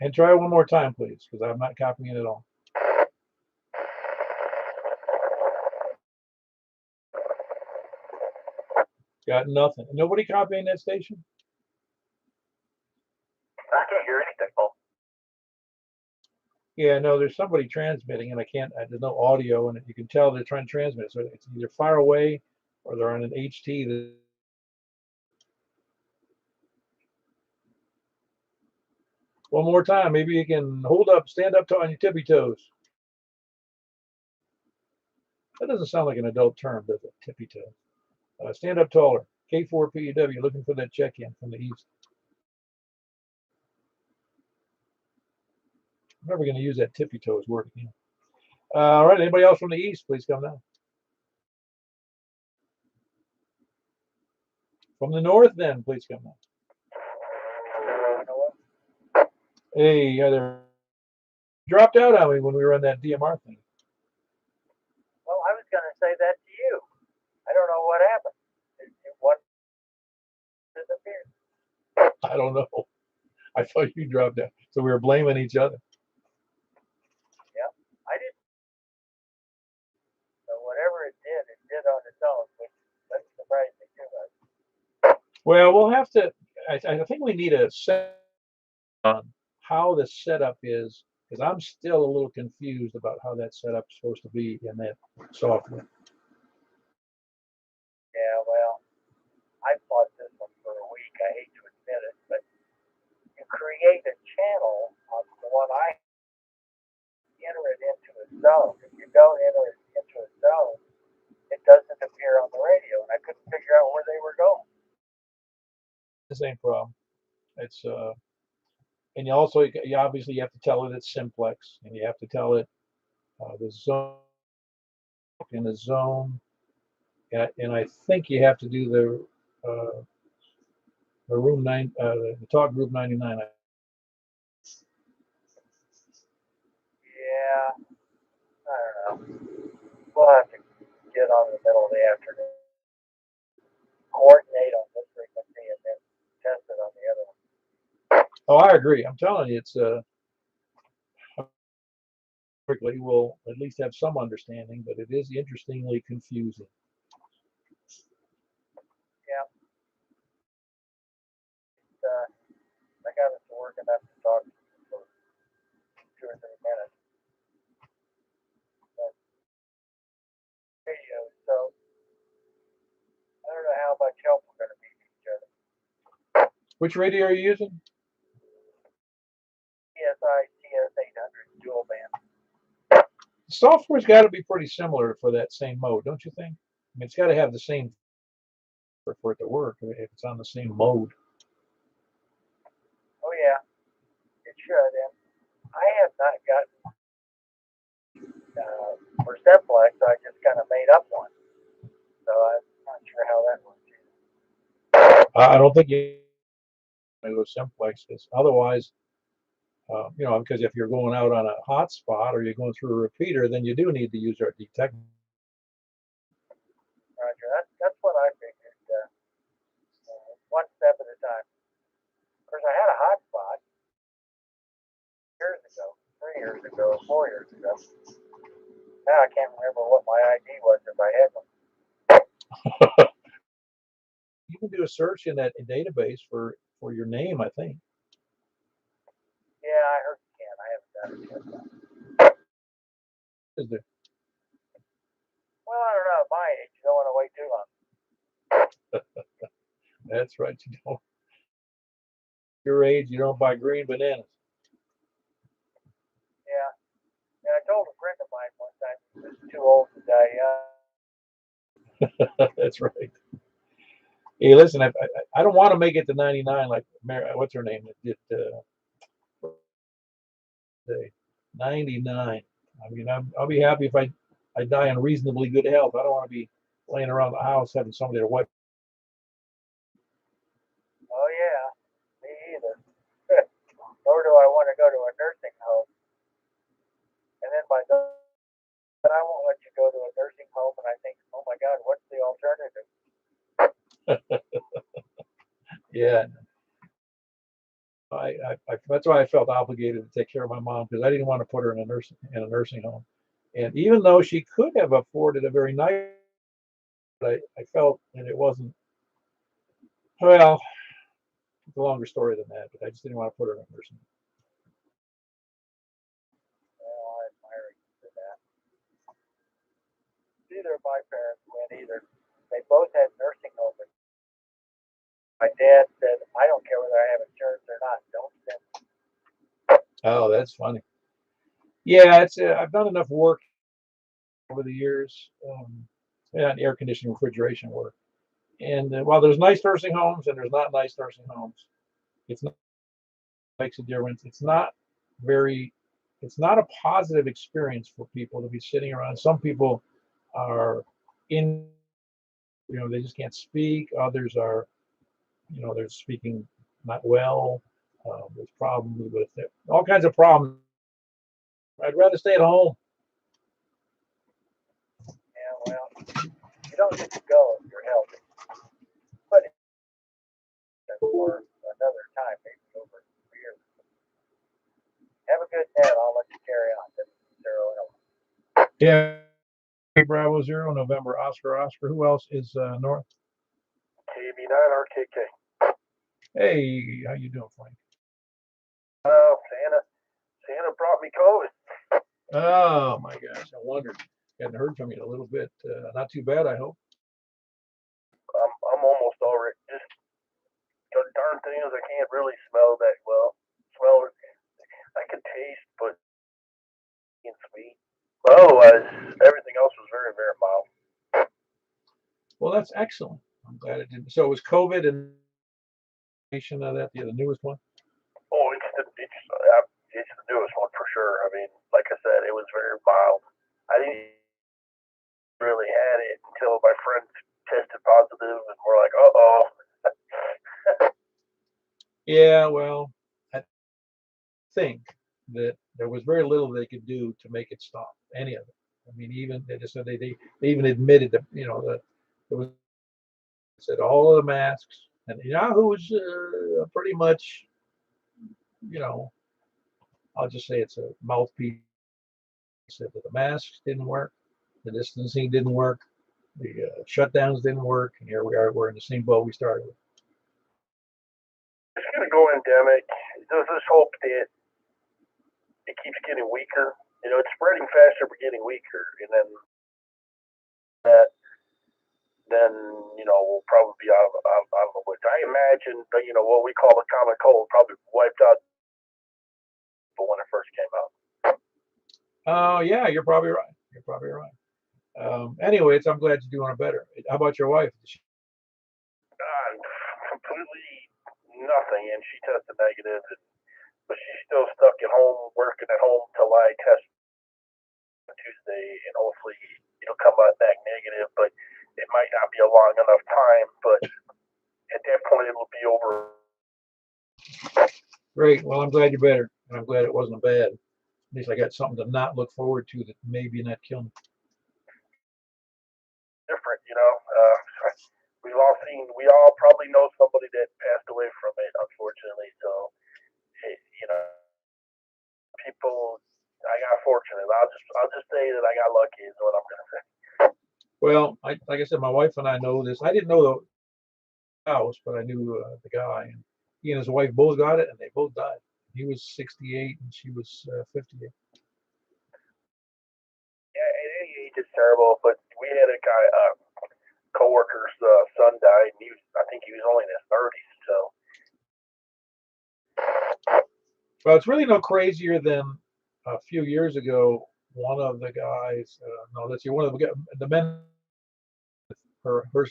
And try one more time, please, because I'm not copying it at all. Got nothing. Nobody copying that station? I can't hear anything, Paul. Yeah, no, there's somebody transmitting, and I can't. There's no audio, and you can tell they're trying to transmit. So it's either far away or they're on an HT. One more time. Maybe you can stand up on your tippy toes. That doesn't sound like an adult term, does it? Tippy toes. Stand up taller. K4PUW, looking for that check-in from the east. I'm never going to use that tippy toes word again. All right, anybody else from the east, please come down. From the north, then, please come down. Hey, there. Dropped out on me when we were on that DMR thing. Well, I was going to say that to you. I don't know what happened. What disappeared? I don't know. I thought you dropped out. So we were blaming each other. Yeah, I didn't. So whatever it did on its own, which doesn't surprise me too much. Well, we'll have to. I think we need a set on how the setup is, because I'm still a little confused about how that setup is supposed to be in that software. Yeah, well, I fought this one for a week. I hate to admit it, but you create a channel on the one I enter it into a zone. If you don't enter it into a zone, it doesn't appear on the radio, and I couldn't figure out where they were going. The same problem. It's and you also obviously you have to tell it it's simplex, and you have to tell it the zone in the zone, and I think you have to do the room 9, the talk group 99. Yeah, I don't know. We'll have to get on in the middle of the afternoon, coordinate on this frequency, and then test it on the other one. Oh, I agree. I'm telling you, it's quickly we'll at least have some understanding, but it is interestingly confusing. Yeah. I got us to work enough to talk for 2 or 3 minutes. But radio, so I don't know how much help we're going to be to each other. Which radio are you using? PSI CS800 dual band. The software's got to be pretty similar for that same mode, don't you think? I mean, it's got to have the same for it to work if it's on the same mode. Oh yeah, it should. not gotten for Simplex, so I just kind of made up one. So I'm not sure how that works. I don't think you go Simplex, because otherwise, because if you're going out on a hotspot or you're going through a repeater, then you do need to use our detect. Roger, that's what I figured. One step at a time. Of course, I had a hotspot years ago, 3 years ago, 4 years ago. Now I can't remember what my ID was if I had one. You can do a search in that database for your name, I think. Yeah, I heard you can. I haven't done it yet. Is there? Well, I don't know. At my age, you don't want to wait too long. That's right. You don't. Your age, you don't buy green bananas. Yeah. Yeah, I told a friend of mine one time he was too old to die young. That's right. Hey, listen, I don't want to make it to 99 like what's her name? It did 99. I mean, I'll be happy if I die in reasonably good health. I don't want to be laying around the house having somebody to wipe. Oh yeah, me either. Nor do I want to go to a nursing home. And then my daughter, I won't let you go to a nursing home, and I think, oh my God, what's the alternative? Yeah. That's why I felt obligated to take care of my mom, because I didn't want to put her in a nursing home. And even though she could have afforded a very nice, I felt that it wasn't. Well, it's a longer story than that, but I just didn't want to put her in a nursing home. Well, I admire you for that. Neither of my parents went either. They both had nursing homes. My dad said, I don't care whether I have insurance or not. Don't send me. Oh, that's funny. Yeah, I've done enough work over the years, and air conditioning, refrigeration work. And while there's nice nursing homes and there's not nice nursing homes, it's not makes a difference. It's not a positive experience for people to be sitting around. Some people are they just can't speak. Others are, they're speaking not well. There's problems with it. All kinds of problems. I'd rather stay at home. Yeah, well, you don't get to go if you're healthy. But for another time, maybe over 3 years. Have a good day. I'll let you carry on. Yeah. Bravo 0, November, Oscar. Who else is north? KB9RKK. Hey, how you doing, Frank? Oh, Santa brought me COVID. Oh my gosh, I wondered. Hadn't heard from you in a little bit. Not too bad, I hope. I'm almost already. Just the darn thing is, I can't really smell that well. I can taste, but it's sweet. Otherwise, everything else was very, very mild. Well, that's excellent. I'm glad it didn't. So it was COVID and that the newest one. Oh, it's the newest one for sure. I mean, like I said, it was very mild. I didn't really had it until my friends tested positive, and we're like, uh-oh. Yeah, well, I think that there was very little they could do to make it stop any of it. I mean, even they just said they even admitted that it was said all of the masks, and Yahoo's pretty much, I'll just say it's a mouthpiece. Said that the masks didn't work, the distancing didn't work, the shutdowns didn't work, and here we are. We're in the same boat we started with. It's going to go endemic. There's this hope that it keeps getting weaker. It's spreading faster but getting weaker, and then we'll probably be out of the woods. I imagine what we call the common cold probably wiped out when it first came out. Oh yeah, you're probably right. Anyways, I'm glad you're doing better. How about your wife? Completely nothing, and she tested negative, but she's still stuck at home. home, working at home till I test on Tuesday, and hopefully it'll come out back negative. But it might not be a long enough time. But at that point, it'll be over. Great. Well, I'm glad you're better, and I'm glad it wasn't bad. At least I got something to not look forward to that maybe not kill me. Different, we all probably know somebody that passed away from it, unfortunately. So, people, I got fortunate. I'll just say that I got lucky is what I'm gonna say. Well, like I said, my wife and I know this. I didn't know the house, but I knew the guy, and he and his wife both got it, and they both died. He was 68, and she was 58. Yeah, at any age it's terrible, but we had a guy, coworker's son died, and I think he was only in his 30s. So. Well, it's really no crazier than a few years ago. One of the guys, one of the men,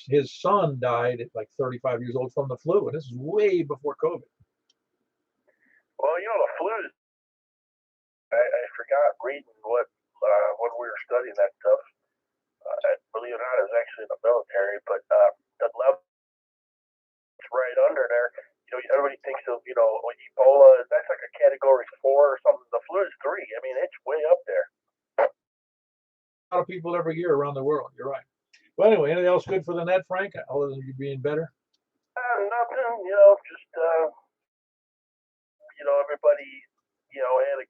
his son died at like 35 years old from the flu, and this is way before COVID. Well, the flu. I forgot reading what when we were studying that stuff. Believe it or not, I was actually in the military, but the level is right under there. Everybody thinks of Ebola. That's like a category 4 or something. The flu is 3. I mean, it's way up there. A lot of people every year around the world. You're right. Well, anyway, anything else good for the net, Frank? Other than you being better? Nothing. Just everybody, had a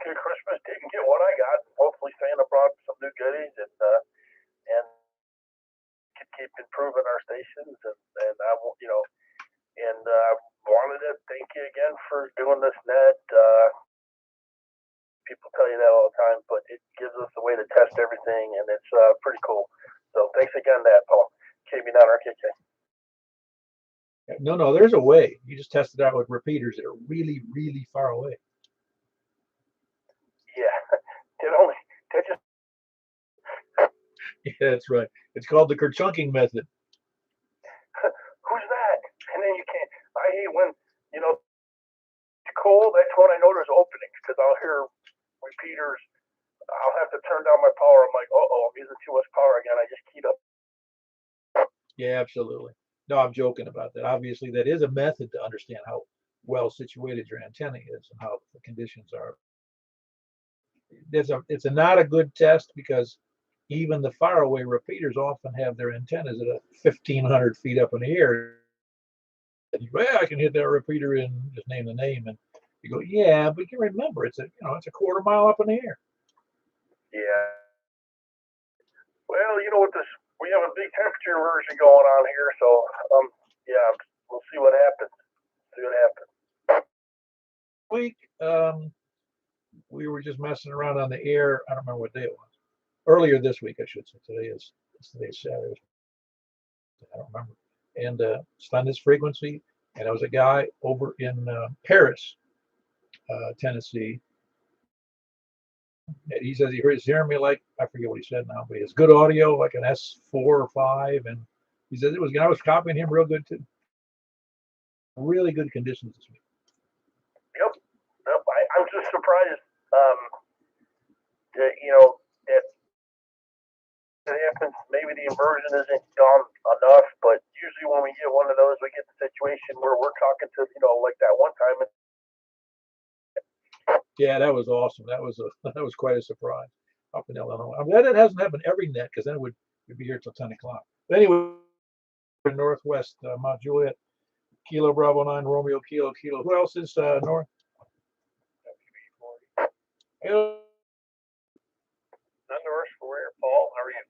good Christmas. Didn't get what I got. Hopefully, Santa brought some new goodies and could keep improving our stations. And I will, wanted to thank you again for doing this net. People tell you that all the time, but it gives us a way to test everything, and it's pretty cool. So thanks again, Paul. KB down RKK. No, there's a way. You just test it out with repeaters that are really, really far away. Yeah, Yeah, that's right. It's called the Kerchunking method. Who's that? And then you can't. I hate when it's cold. That's when I know there's openings because I'll hear repeaters. I'll have to turn down my power. I'm like, I'm using too much power again. I just keyed up. Yeah, absolutely. No, I'm joking about that. Obviously, that is a method to understand how well situated your antenna is and how the conditions are. It's not a good test because even the faraway repeaters often have their antennas at 1,500 feet up in the air. And you go, I can hit that repeater and just name the name, and you go, yeah, but you remember it's a quarter mile up in the air. Yeah. Well, with this, we have a big temperature inversion going on here, so we'll see what happens. Week, we were just messing around on the air. I don't remember what day it was. Earlier this week, I should say. Today's Saturday. I don't remember. And it's on this frequency, and there was a guy over in Paris, Tennessee. And he says he's hearing me like, I forget what he said now, but it's good audio, like an S4 or 5. And he says I was copying him real good too. Really good conditions this week. Yep. I'm just surprised that that happens. Maybe the inversion isn't gone enough, but usually when we get one of those, we get the situation where we're talking to like that one time. Yeah, that was awesome. That was quite a surprise up in Illinois. I'm glad it hasn't happened every net because then we'd be here till 10 o'clock. But anyway, northwest Mt Juliet, Kilo Bravo 9 Romeo Kilo. Who else is north? North for where, Paul? How are you?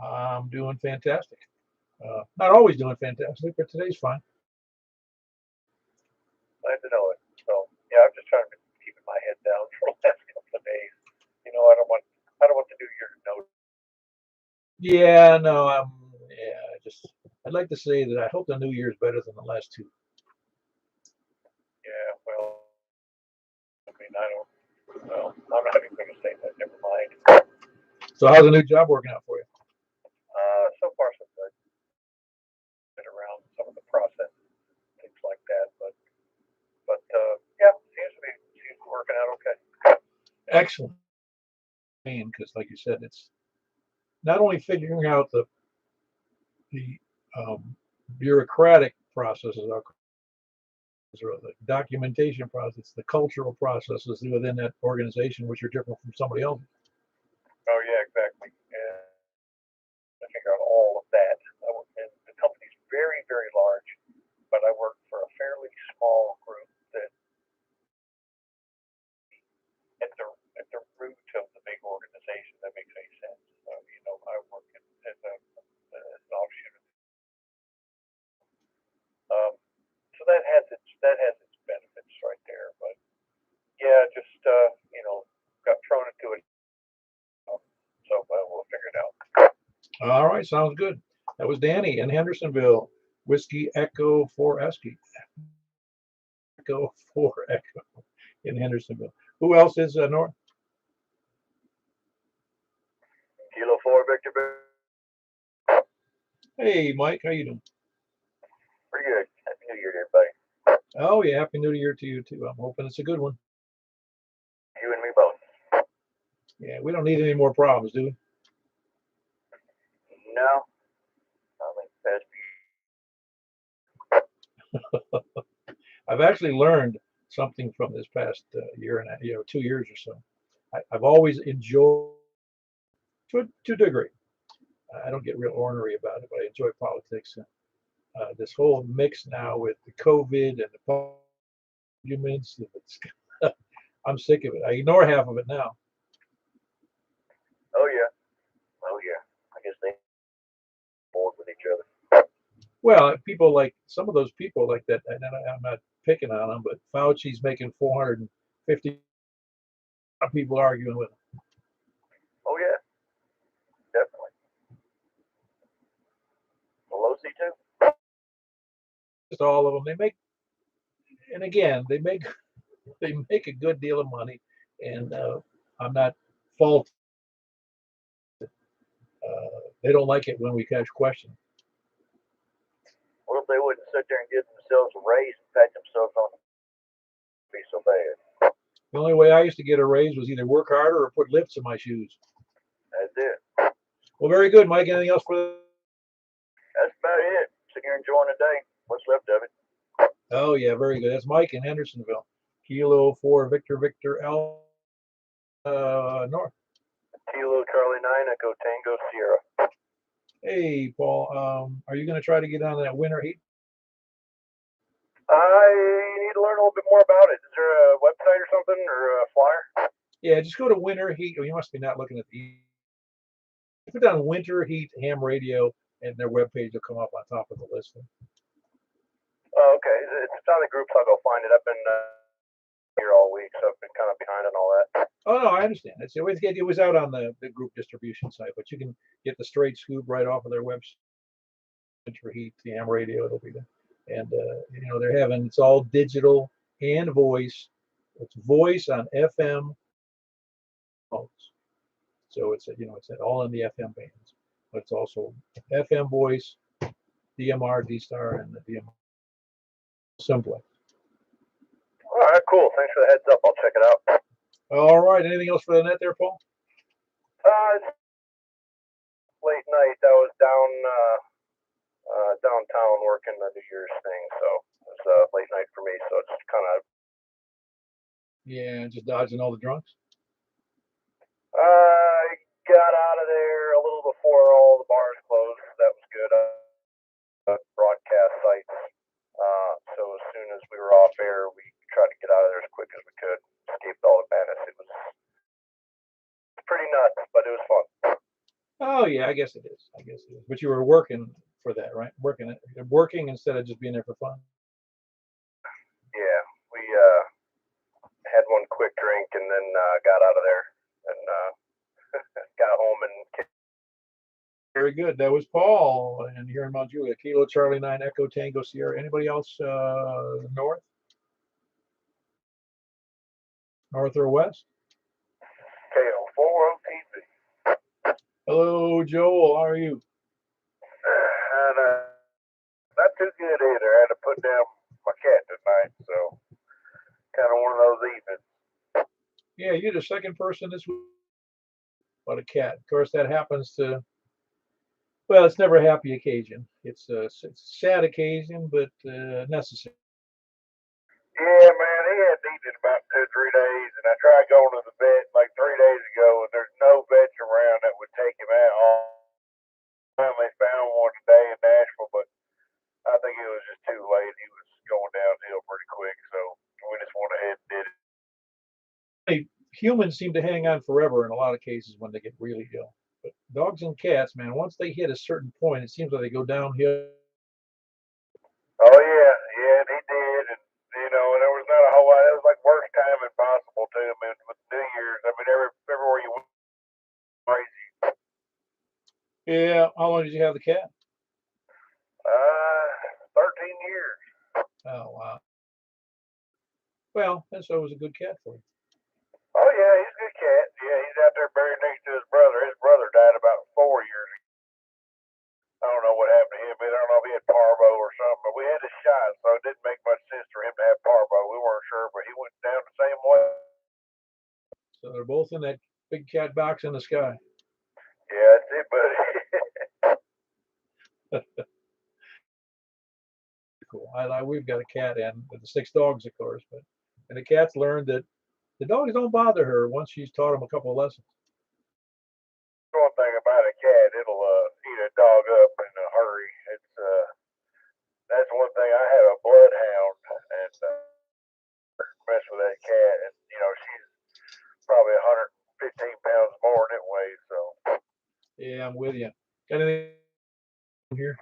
I'm doing fantastic. Not always doing fantastic, but today's fine. Glad to know it. So yeah, I'm just trying to keep my head down for the last couple of days. I don't want the new year to know. Yeah, no, I'd like to say that I hope the new year is better than the last two. Yeah, well, I mean, I'm not even going to say that. Never mind. So how's the new job working out for you? So far so good. Been around some of the process, things like that, but yeah, seems to be Excellent. Because, like you said, it's not only figuring out the bureaucratic processes, or the documentation process, the cultural processes within that organization, which are different from somebody else. Oh yeah, exactly. And I figure out all of that. And the company's very, very large, but I work for a fairly small group that at the root of the big organization. That makes any sense. I work as an offshoot. So that has its benefits right there. But yeah, just got thrown into it. So we'll figure it out. All right, sounds good. That was Danny in Hendersonville. Whiskey Echo 4 Esky. Echo 4 Echo in Hendersonville. Who else is North? Kilo 4 Victor. Hey, Mike, how you doing? Pretty good. Happy New Year to everybody. Oh yeah, Happy New Year to you too. I'm hoping it's a good one. You and me both. Yeah, we don't need any more problems, do we? No. I've actually learned something from this past year and 2 years or so. I've always enjoyed, to a degree. I don't get real ornery about it, but I enjoy politics. This whole mix now with the COVID and the arguments, I'm sick of it. I ignore half of it now. Oh yeah. I guess they bored with each other. Well, people like some of those people like that, and I'm not picking on them, but Fauci's making 450 people arguing with him. Oh yeah, definitely. Pelosi too. Just all of them. They make a good deal of money, and I'm not fault. They don't like it when we catch questions. What if they wouldn't sit there and give themselves a raise and pat themselves on the be so bad? The only way I used to get a raise was either work harder or put lifts in my shoes. That's it. Well, very good, Mike. Anything else for the? That's about it. Sitting here enjoying the day. What's left of it. Oh yeah, very good. That's Mike in Hendersonville. Kilo 4 Victor L North. Kilo Charlie 9 Echo Tango Sierra. Hey Paul, are you going to try to get on that winter heat? I need to learn a little bit more about it. Is there a website or something or a flyer? Yeah, just go to Winter Heat. Oh, you must be not looking at the. Put down Winter Heat Ham Radio, and their webpage will come up on top of the listing. Oh, okay. It's on the groups. I'll go find it. I've been here all week, so I've been kind of behind on all that. Oh no, I understand. It was out on the group distribution site, but you can get the straight scoop right off of their website. Winter Heat Ham Radio, it'll be there. And they're having it's all digital and voice. It's voice on FM phones. So it's all in the FM bands, but it's also FM voice, DMR, D-Star, and the DMR Simplex. All right, cool. Thanks for the heads up. I'll check it out. All right. Anything else for the net there, Paul? Late night. I was downtown working the New Year's thing, so it was late night for me. So it's kind of just dodging all the drunks. I got out of there a little before all the bars closed. That was good. Broadcast sites. So as soon as we were off air, we tried to get out of there as quick as we could. Escaped all the madness. It was pretty nuts, but it was fun. Oh yeah, I guess it is. But you were working for that, right? Working instead of just being there for fun. Yeah, we had one quick drink and then got out of there and got home and. Very good. That was Paul, and here in Mount Juliet. Kilo Charlie 9 Echo Tango Sierra. Anybody else north or west? KO4OTV. Hello, Joel. How are you? Not too good either. I had to put down my cat tonight, so kind of one of those evenings. Yeah, you're the second person this week about a cat. Of course, that happens to. Well, it's never a happy occasion. It's a sad occasion, but necessary. Yeah, man, he hadn't eaten in about 2 or 3 days, and I tried going to the vet like 3 days ago, and there's no vets around that would take him out. Finally found one today in Nashville, but I think it was just too late. He was going downhill pretty quick, so we just went ahead and did it. Humans seem to hang on forever in a lot of cases when they get really ill. But dogs and cats, man, once they hit a certain point, it seems like they go downhill. Oh yeah, yeah, and he did, and and there was not a whole lot. It was like worst timing possible to him, and with New Year's, I mean, everywhere you went, crazy. Yeah, how long did you have the cat? 13 years. Oh wow. Well, that's always a good cat for you. Oh yeah, he's a good cat. Yeah, he's out there buried next to his brother. His brother died about 4 years ago. I don't know what happened to him. I don't know if he had parvo or something, but we had a shot, so it didn't make much sense for him to have parvo. We weren't sure, but he went down the same way. So they're both in that big cat box in the sky. Yeah, that's it, buddy. Cool. We've got a cat and the 6 dogs, of course, and the cat's learned that the dogs don't bother her once she's taught them a couple of lessons. One thing about a cat, it'll eat a dog up in a hurry. It's that's one thing. I had a bloodhound and mess with that cat, and she's probably 115 pounds more than it weighs. So Yeah, I'm with you. Got anything here?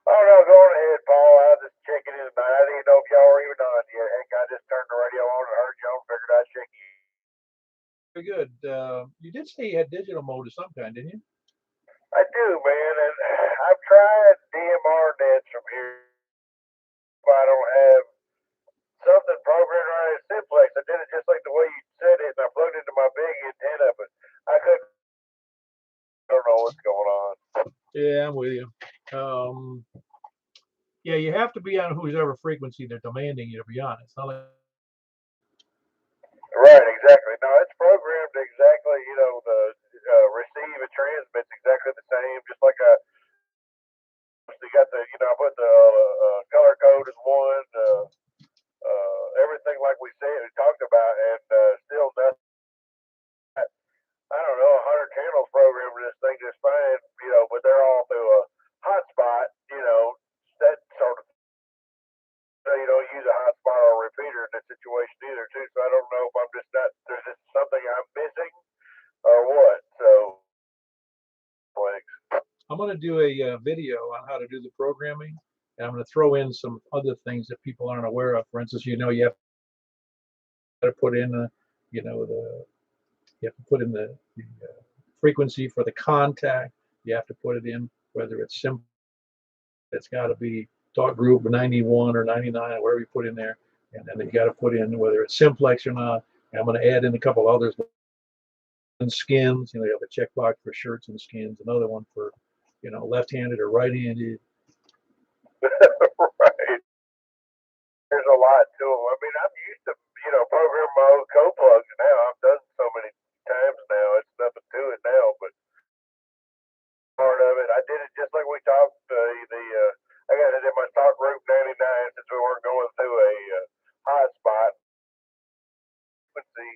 oh no, go on ahead, Paul. I was just checking in tonight. I didn't know if y'all were even on yet. Heck, I just turned the radio on and heard y'all and figured I'd check in. Very good. You did say you had digital mode of some kind, didn't you? I do, man, and I've tried DMR nets from here. If I don't have something programmed right as Simplex, I did it just like the way you said it, and I plugged into my big antenna, but I couldn't. I don't know what's going on. Yeah, I'm with you. Yeah, you have to be on whoever frequency they're demanding you to be on. It's not like Right, exactly. No, it's programmed exactly. The receive and transmit's exactly the same, just like you got the. I put the color code as one. Everything like we said, we talked about, and still nothing. I don't know, 100 channels programmed this thing just fine, but they're all through a hotspot, that sort of. So you don't use a hotspot or a repeater in this situation either, too. So I don't know if I'm just not. There's just something I'm missing or what. So, I'm going to do a video on how to do the programming, and I'm going to throw in some other things that people aren't aware of. For instance, you have to put in you have to put in the frequency for the contact. You have to put it in whether it's simple. It's got to be talk group 91 or 99 or whatever you put in there, and then you got to put in whether it's simplex or not. And I'm going to add in a couple others. And skins, you have a checkbox for shirts and skins, another one for left-handed or right-handed. right. There's a lot to them. I mean, I'm used to program my own co-plugs now. I've done so many times now. It's nothing to it now, but part of it, I did it just like we talked. I got it in my stock group 99 since we weren't going through a hotspot frequency,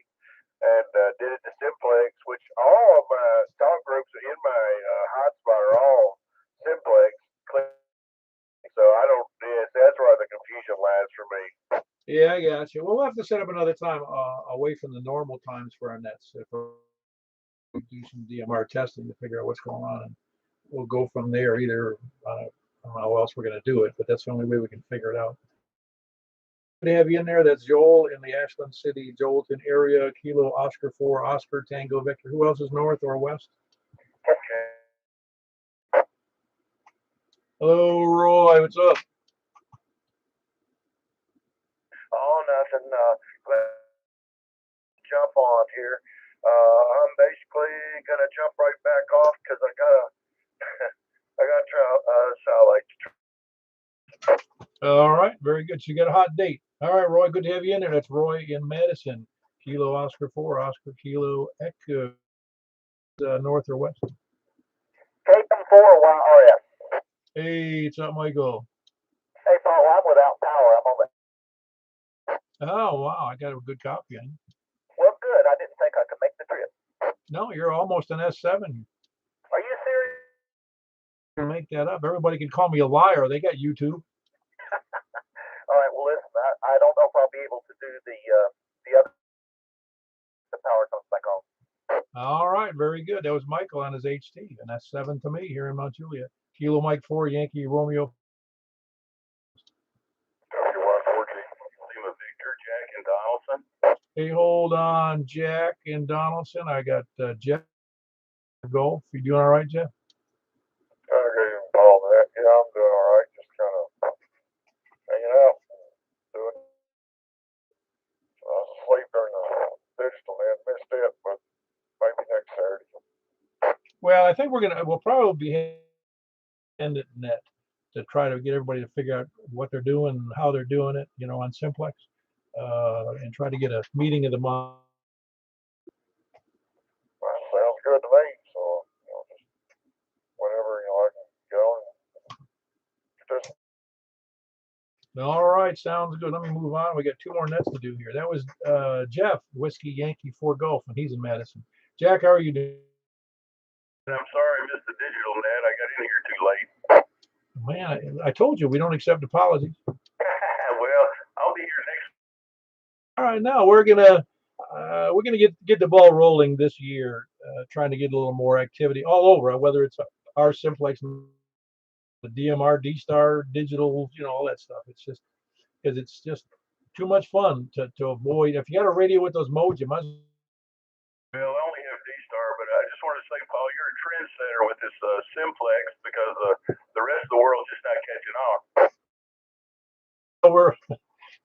and did it to Simplex, which all of my talk groups in my hotspot are all Simplex. So I don't. Yeah, that's where the confusion lies for me. Yeah, I got you. We'll have to set up another time away from the normal times for our nets. Do some DMR testing to figure out what's going on, and we'll go from there. Either I don't know how else we're going to do it, but that's the only way we can figure it out. To have you in there. That's Joel in the Ashland City, Joelton area, Kilo Oscar 4, Oscar Tango Victor. Who else is north or west? Hello, Roy. What's up? Oh, nothing. Jump on here. I'm basically gonna jump right back off because I got All right, very good. So you got a hot date. All right, Roy, good to have you in there. That's Roy in Madison, Kilo Oscar 4, Oscar Kilo Echo, north or west? Tatum 4 YRS. Hey, it's up, Michael. Hey, Paul, I'm without power. I'm on the. Oh, wow, I got a good copy. Well, good. I didn't think I could make the trip. No, you're almost an S7. Are you serious? Make that up. Everybody can call me a liar. They got YouTube. All right. Well, listen. I don't know if I'll be able to do the other. The power comes back on. All right, very good. That was Michael on his HT, and that's 7 to me here in Mount Juliet. Kilo Mike 4, Yankee Romeo. Lima Victor, Jack and Donaldson. Hey, hold on, Jack and Donaldson. I got Jeff Golf. You doing all right, Jeff? Okay, Paul. Yeah, I'm doing all right. Just kind of hanging out, doing. I was asleep during the digital net, missed it, but maybe next Saturday. Well, I think we'll probably be end at net to try to get everybody to figure out what they're doing and how they're doing it, on Simplex, and try to get a meeting of the month. Well, sounds good to me. So, just whenever I can go and just. All right, sounds good. Let me move on. We got 2 more nets to do here. That was Jeff, Whiskey Yankee 4 Golf, and he's in Madison. Jack, how are you doing? I'm sorry I missed the digital net. I got in here too late. Man, I told you we don't accept apologies. Well, I'll be here next. All right, now we're gonna get the ball rolling this year, trying to get a little more activity all over, whether it's our Simplex, the DMR, D-Star, digital, all that stuff. It's just because it's just too much fun to avoid. If you got a radio with those modes, you must. Well, I only have D-Star, but I just want to say, Paul, you're a trendsetter with this Simplex because the rest of the world's just not catching on. We're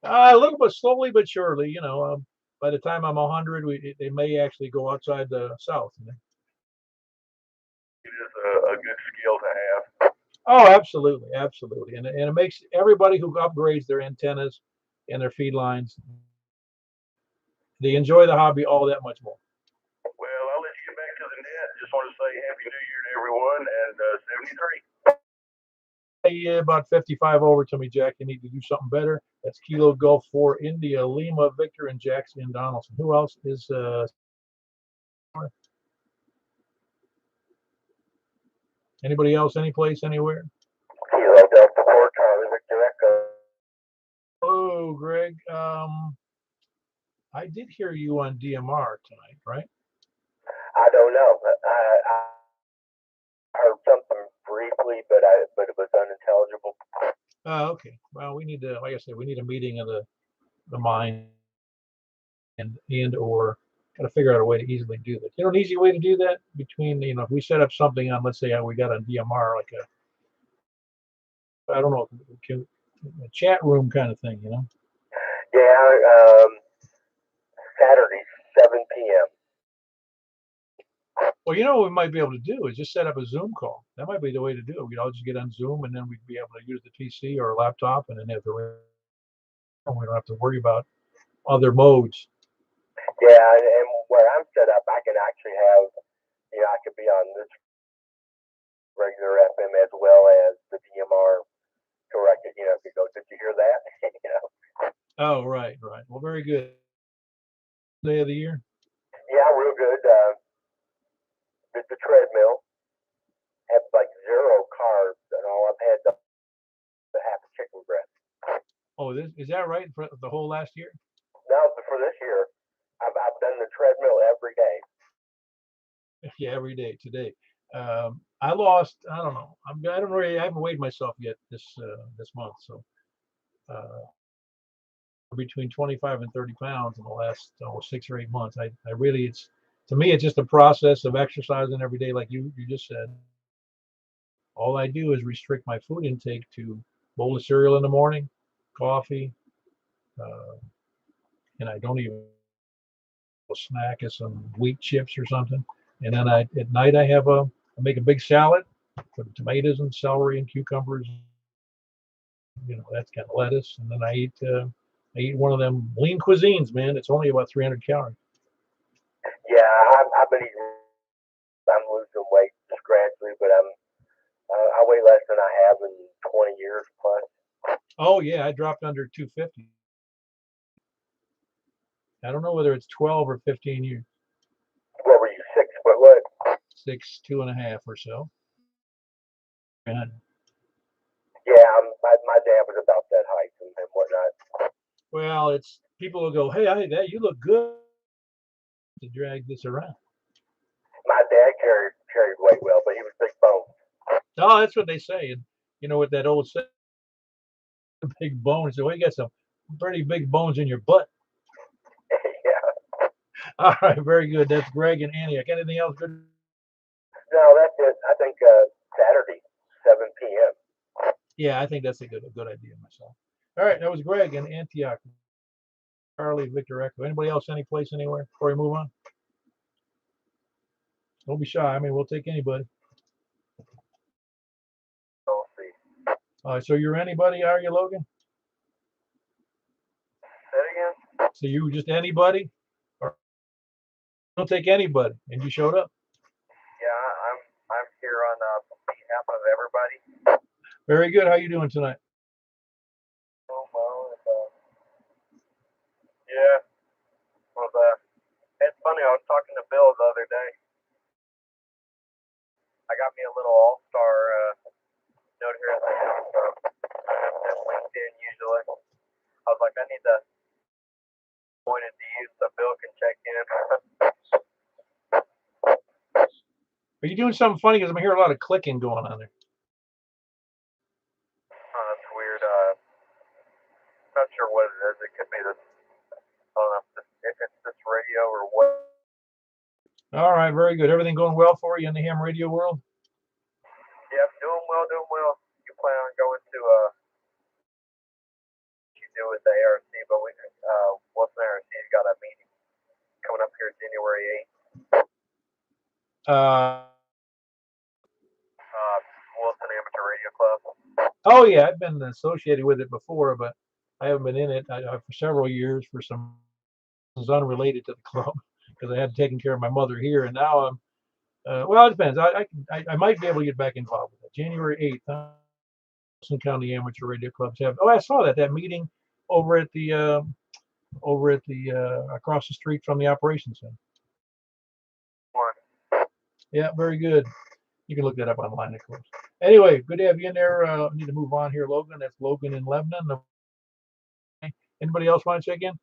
a little bit slowly but surely, by the time I'm 100, they may actually go outside the South. It is a good skill to have. Oh, absolutely, absolutely, and it makes everybody who upgrades their antennas and their feed lines, they enjoy the hobby all that much more. Well, I'll let you get back to the net. Just want to say Happy New Year to everyone and 73. Hey, about 55 over to me, Jack. You need to do something better. That's Kilo Golf 4 India, Lima Victor, and Jackson and Donaldson. Who else is anybody else? Any place, anywhere? Kilo Delta 4 Charlie Victor Echo. Oh, Greg. I did hear you on DMR tonight, right? I don't know. I heard something briefly, but it was unintelligible. Okay. Well, we need to, like I said, we need a meeting of the mind and or got to figure out a way to easily do that. An easy way to do that between, if we set up something on, let's say we got on DMR, like I don't know, a chat room kind of thing, Yeah, Saturday, 7 p.m. Well, what we might be able to do is just set up a Zoom call. That might be the way to do it. We'd all just get on Zoom, and then we'd be able to use the PC or a laptop, and then we don't have to worry about other modes. Yeah, and where I'm set up, I can actually have, I could be on this regular FM as well as the DMR corrected. If you go, did you hear that? Oh, right. Well, very good. Day of the year? Yeah, real good. Did the treadmill. Have like 0 carbs, and all I've had the half a chicken breast. Oh, is that right for the whole last year? No, for this year, I've done the treadmill every day. Yeah, every day today. I lost. I don't know. I haven't weighed myself yet this month. So between 25 and 30 pounds in the last 6 or 8 months. I really, to me, it's just a process of exercising every day, like you just said. All I do is restrict my food intake to a bowl of cereal in the morning, coffee, and I don't even snack of some wheat chips or something. And then at night I make a big salad with tomatoes and celery and cucumbers, that kind of lettuce. And then I eat I eat one of them lean cuisines, man. It's only about 300 calories. Yeah, I've been eating. I'm losing weight just gradually, but I weigh less than I have in 20 years plus. Oh yeah, I dropped under 250. I don't know whether it's 12 or 15 years. What were you, 6 foot what? 6'2.5" or so. And Yeah, my dad was about that height and whatnot. well, it's people will go, hey, that you look good to drag this around. My dad carried weight well, but he was big bone. Oh, that's what they say. And you know what that old saying, big bones. So well, you got some pretty big bones in your butt. Yeah. All right, very good. That's Greg and Annie. Anything else good? No, that's it. I think Saturday, 7 p.m. Yeah, I think that's a good idea myself. All right, that was Greg in Antioch. Charlie, Victor Echo. Anybody else, any place, anywhere before we move on? Don't be shy. I mean, we'll take anybody. We'll see. All right, so you're anybody, are you, Logan? Say it again. So you just anybody? Or don't take anybody, and you showed up. Yeah, I'm here on behalf of everybody. Very good. How you doing tonight? Oh, well, yeah. Well, it's funny. I was talking to Bill the other day. I got me a little all-star note here at the house. I have this LinkedIn usually. I was like, I need to point it to you so Bill can check in. Are you doing something funny? Because I'm hearing a lot of clicking going on there. Oh, that's weird. Not sure what it is. It could be this. I don't know if it's this radio or what. All right, very good. Everything going well for you in the ham radio world? Yep, doing well, doing well. You plan on going to you do with the ARC, but Wilson ARC's got a meeting coming up here January 8th. Wilson Amateur Radio Club. Oh yeah, I've been associated with it before, but I haven't been in it for several years for some reasons unrelated to the club because I had taken care of my mother here, and now I'm. Well, it depends. I might be able to get back involved with it. January 8th, Wilson County Amateur Radio Clubs have. Oh, I saw that meeting over at the across the street from the operations center. Yeah, very good. You can look that up online, of course. Anyway, good to have you in there. I need to move on here, Logan. That's Logan in Lebanon. Anybody else want to check in?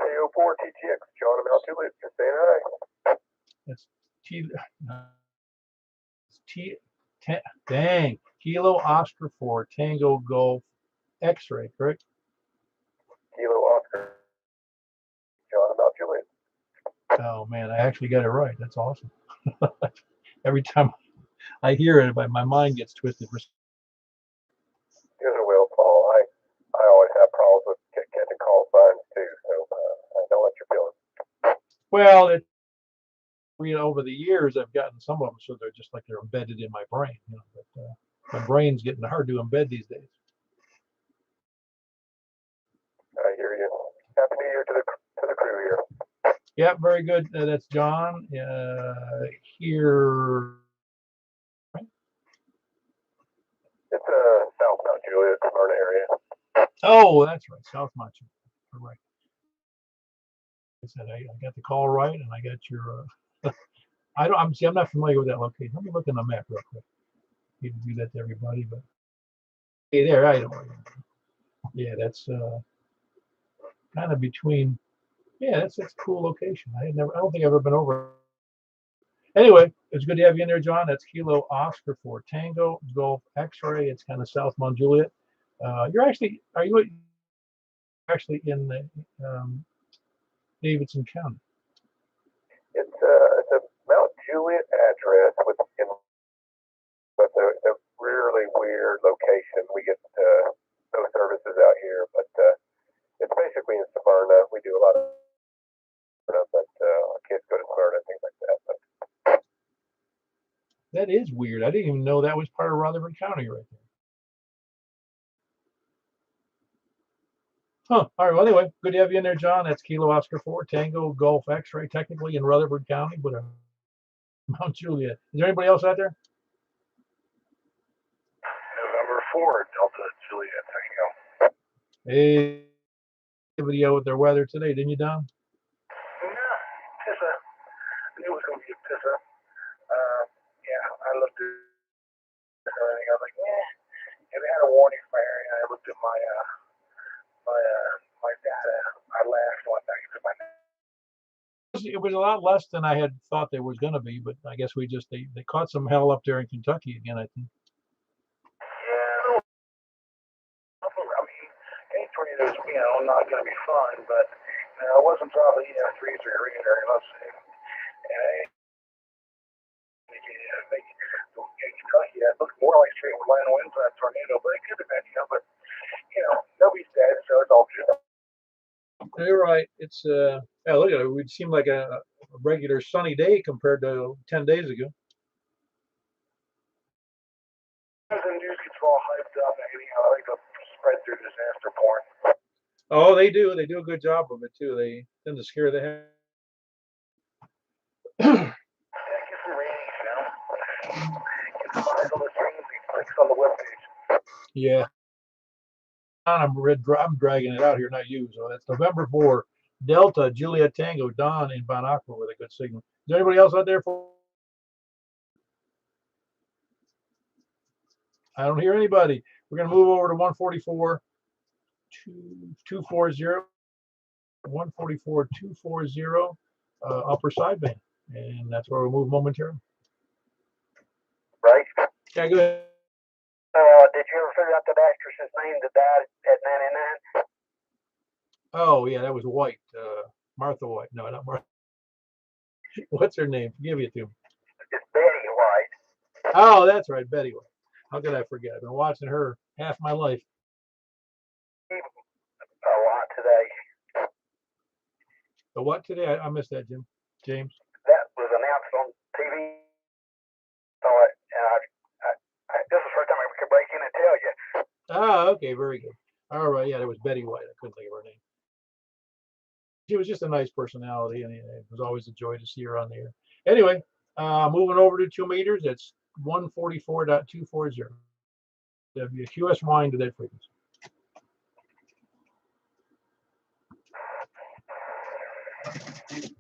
KO4 TTX, John of Mt Juliet, just saying hi. That's dang, Kilo Oscar 4 Tango Golf X-ray, correct? Kilo Oscar, John of Mt Juliet. Oh man, I actually got it right. That's awesome. Every time I hear it, my mind gets twisted. Here's a will, Paul. I always have problems with getting call signs too, so I know what you're feeling. Well, over the years, I've gotten some of them, so they're just like they're embedded in my brain. But my brain's getting hard to embed these days. I hear you. Happy New Year to the crew here. Yeah, very good. That's John here. It's South Mt Juliet, Smyrna area. Oh, that's right, South Mt Juliet. Correct. I said I got the call right, and I got your. I'm not familiar with that location. Let me look in the map real quick. You can do that to everybody, but hey, there, I don't. Yeah, that's kind of between. Yeah, that's a cool location. I don't think I've ever been over. Anyway, it's good to have you in there, John. That's Kilo Oscar 4 Tango Golf X-ray. It's kind of South Mt Juliet. Are you actually in Davidson County? It's a Mt Juliet address but a really weird location. We get no services out here, but it's basically in Smyrna. We do a lot of but our kids go to Smyrna and things like that. But that is weird. I didn't even know that was part of Rutherford County right there. Huh. All right. Well, anyway, good to have you in there, John. That's Kilo Oscar 4 Tango Golf X-ray, technically in Rutherford County, but Mount Juliet. Is there anybody else out there? November 4, Delta Juliet. Tango. Hey, video with their weather today, didn't you, Don? No, Tissa. I knew it was going to be a Tissa. Yeah, I looked at everything. I was like, yeah, they had a warning for area. I looked at my my data. I laughed one night at my. It was a lot less than I had thought there was going to be, but I guess they caught some hell up there in Kentucky again, I think. Yeah, I mean, any tornadoes, not going to be fun, but it wasn't probably 3 or 3 or let's say. Kentucky, it looked more like straight line winds than a tornado, but it could have been, but nobody's dead, so it's all good. You're right. It's yeah, look at it. It would seem like a regular sunny day compared to 10 days ago. The news gets all hyped up, and I like to spread through disaster porn. Oh, they do. They do a good job of it too. They tend to scare the heck. Yeah, get some ratings, Get some eyes on the screens and clicks on the webpage. Yeah. I'm dragging it out here, not you. So that's November 4, Delta Juliet Tango, Don in Bon Aqua with a good signal. Is there anybody else out there for? I don't hear anybody. We're going to move over to 144 240 144 240 upper sideband, and that's where we'll move momentarily. Right? Yeah, go ahead. Did you ever figure out that actress's name that died at 99? Oh, yeah, that was White. Martha White. No, not Martha. What's her name? Give it to me. It's Betty White. Oh, that's right, Betty White. How could I forget? I've been watching her half my life. A lot today. The what today? I missed that, James. That was announced on TV. So this is the first time I could break in and tell you. Ah, okay, very good. All right, yeah, that was Betty White. I couldn't think of her name. She was just a nice personality, and it was always a joy to see her on the air. Anyway, moving over to 2 meters, that's 144.240. That'd be a QS wind to that frequency.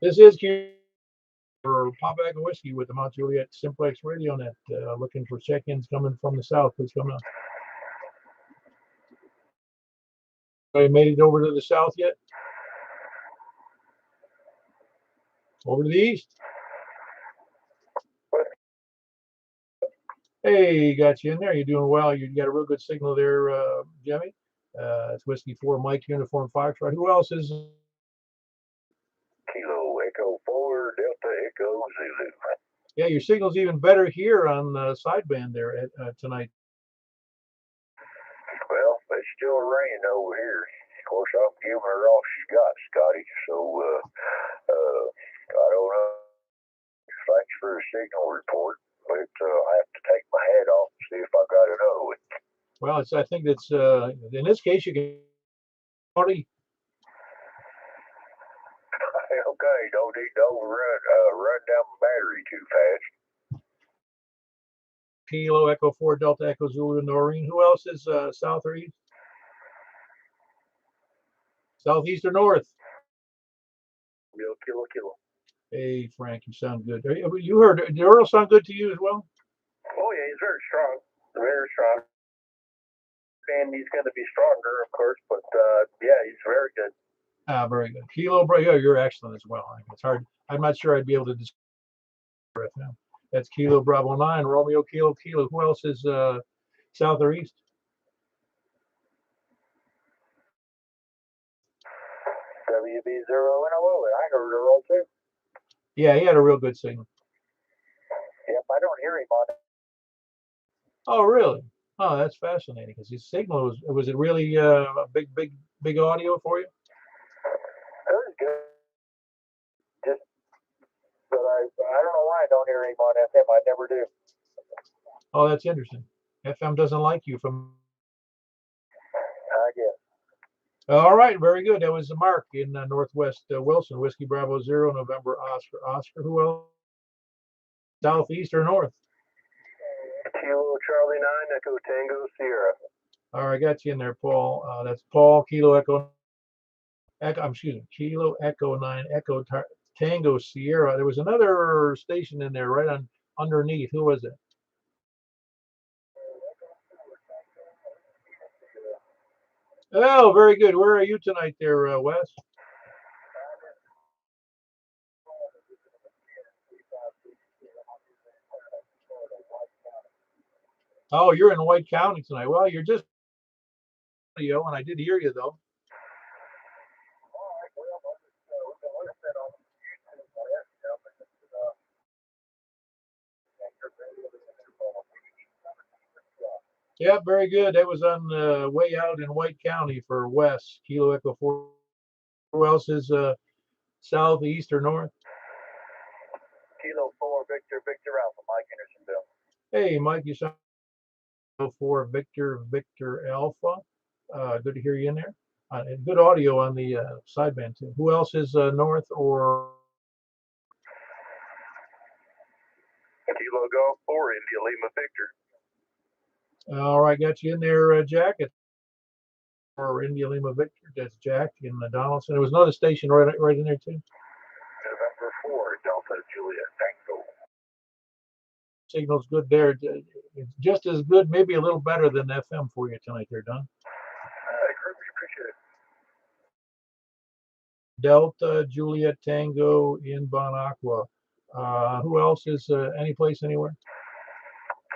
This is Q for Pop Bag of Whiskey with the Mt Juliet Simplex Radio Net. Looking for check-ins coming from the south. Please come on. Anybody made it over to the south yet? Over to the east? Hey, got you in there. You're doing well. You got a real good signal there, Jimmy. It's Whiskey 4, Mike, Uniform 5. Who else is? Kilo Echo 4, Delta Echo Zulu. Yeah, your signal's even better here on the sideband there tonight. Well, it's still raining over here. Of course, I'm giving her all she's got, Scotty. So, I don't know. Thanks for the signal report, but I have to take my hat off and see if I got another one. Well, I think that's in this case you can already. Okay, don't need to run down my battery too fast. Kilo Echo 4 Delta Echo Zulu Noreen. Who else is south or east? Southeast or north? Kilo. Hey, Frank, you sound good. You heard, did Earl sound good to you as well? Oh, yeah, he's very strong. Very strong. And he's going to be stronger, of course, but yeah, he's very good. Ah, very good. Kilo, bro, yeah, you're excellent as well. It's hard. I'm not sure I'd be able to describe it now. That's Kilo Bravo 9, Romeo Kilo. Who else is south or east? WB0NOO, I heard Earl too. Yeah, he had a real good signal. Yep, I don't hear him on it. Oh, really? Oh, that's fascinating. Because his signal was it really a big audio for you? It was good. Just, but I don't know why I don't hear him on FM. I never do. Oh, that's interesting. FM doesn't like you from. I guess. All right, very good. That was Mark in Northwest Wilson, Whiskey Bravo 0, November Oscar. Who else? Southeast or north? Kilo Charlie 9, Echo Tango Sierra. All right, I got you in there, Paul. That's Paul, Kilo Echo, Kilo Echo 9, Echo Tango Sierra. There was another station in there right on underneath. Who was it? Oh, very good. Where are you tonight there, Wes? Oh, you're in White County tonight. Well, you're just audio, and I did hear you, though. Yeah, very good. That was on the way out in White County for Wes, Kilo Echo 4. Who else is south, east, or north? Kilo 4, Victor Alpha, Mike Andersonville. Hey, Mike, you sound for Victor Alpha. Good to hear you in there. And good audio on the sideband too. Who else is north or? Kilo Golf 4, India Lima Victor. All right, got you in there, Jack. Or India Lima Victor. That's Jack in Donaldson. There was another station right in there too. November 4, Delta Juliet Tango. Signal's good there. It's just as good, maybe a little better than FM for you tonight there, Don. I greatly appreciate it. Delta Juliet Tango in Bon Aqua. Who else is any place anywhere?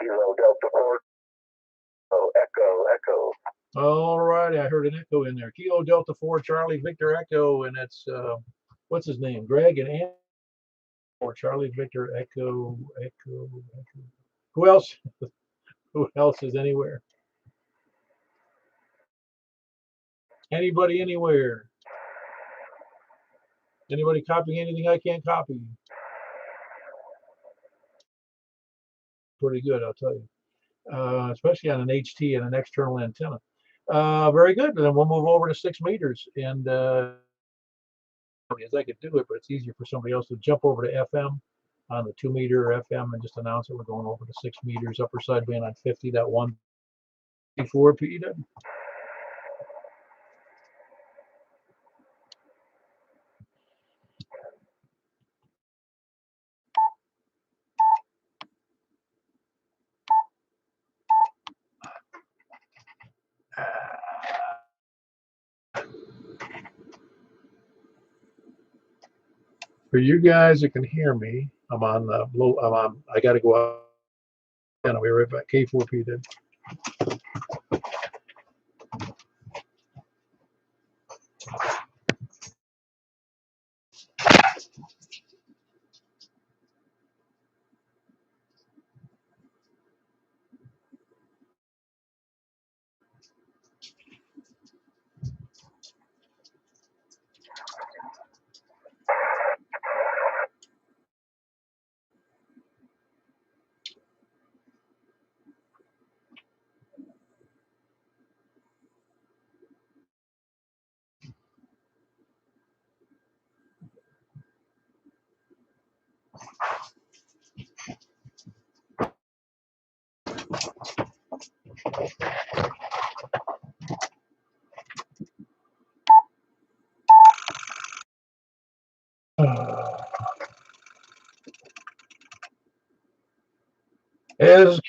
Kilo Delta 4. Oh, Echo. All right, I heard an echo in there. Kilo Delta 4 Charlie Victor Echo, and that's what's his name? Greg and Ann. Or Charlie Victor Echo. Who else? Who else is anywhere? Anybody anywhere? Anybody copying anything I can't copy? Pretty good, I'll tell you. Especially on an HT and an external antenna. Very good. Then we'll move over to 6 meters. And as I could do it, but it's easier for somebody else to jump over to FM on the 2 meter FM and just announce it. We're going over to 6 meters, upper sideband on 50.1 before PW. For you guys that can hear me, I'm on the low. I got to go out. And I'll be right back. K4P then. This is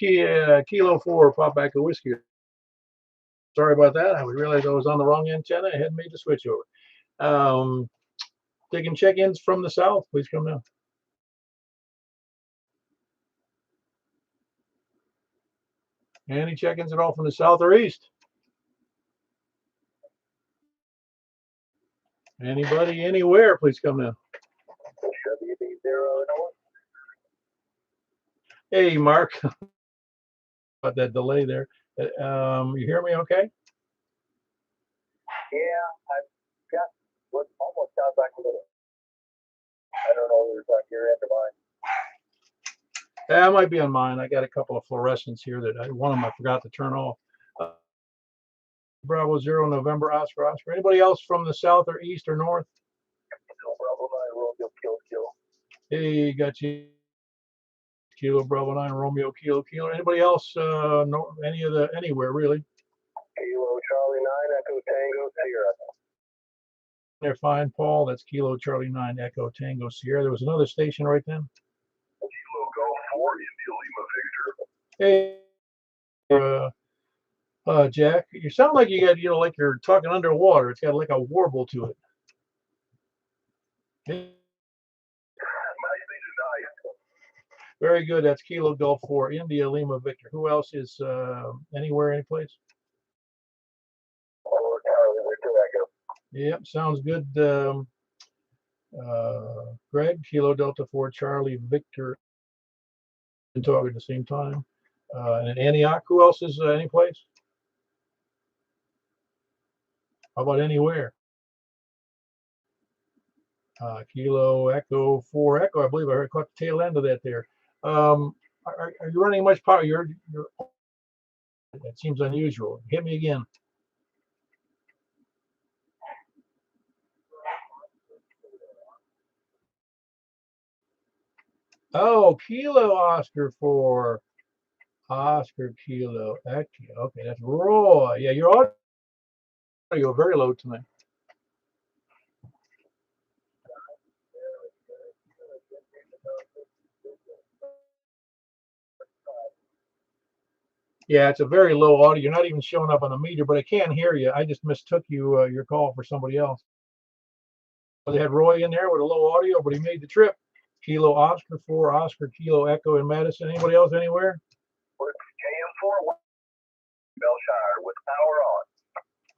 Kilo 4 Pop Back of Whiskey. Sorry about that. I realized I was on the wrong antenna. I hadn't made the switch over. Taking check-ins from the south. Please come now. Any check-ins at all from the south or east? Anybody anywhere? Please come now. Hey, Mark. About that delay there. You hear me okay? Yeah, I've got what almost sounds like a little. I don't know if it's on your end or mine. That might be on mine. I got a couple of fluorescents here that one of them I forgot to turn off. Bravo 0 November Oscar Oscar. Anybody else from the south or east or north? Bravo 9 Romeo Kilo. Hey, got you. Kilo Bravo 9 Romeo Kilo Kilo. Anybody else? No, anywhere really? Kilo Charlie 9 Echo Tango Sierra. They're fine, Paul. That's Kilo Charlie 9 Echo Tango Sierra. There was another station right then. Kilo Golf 4 India Lima Victor. Jack, you sound like you got, like you're talking underwater. It's got like a warble to it. Very good. That's Kilo Golf 4 India Lima Victor. Who else is anywhere, any place? Oh, Charlie Victor Echo. Yep, sounds good. Greg, Kilo Delta 4 Charlie Victor. And talking at the same time. And in Antioch, who else is any place? How about anywhere? Kilo Echo 4 Echo. I believe I heard caught the tail end of that there. Are you running much power? That seems unusual. Hit me again. Oh, Kilo Oscar 4 Oscar Kilo Echo. Okay, that's Roy. Yeah, your audio very low tonight. Yeah, it's a very low audio. You're not even showing up on the meter, but I can hear you. I just mistook your call for somebody else. They had Roy in there with a low audio, but he made the trip. Kilo Oscar 4 Oscar Kilo Echo in Madison. Anybody else anywhere? KM4 Belshire with power on.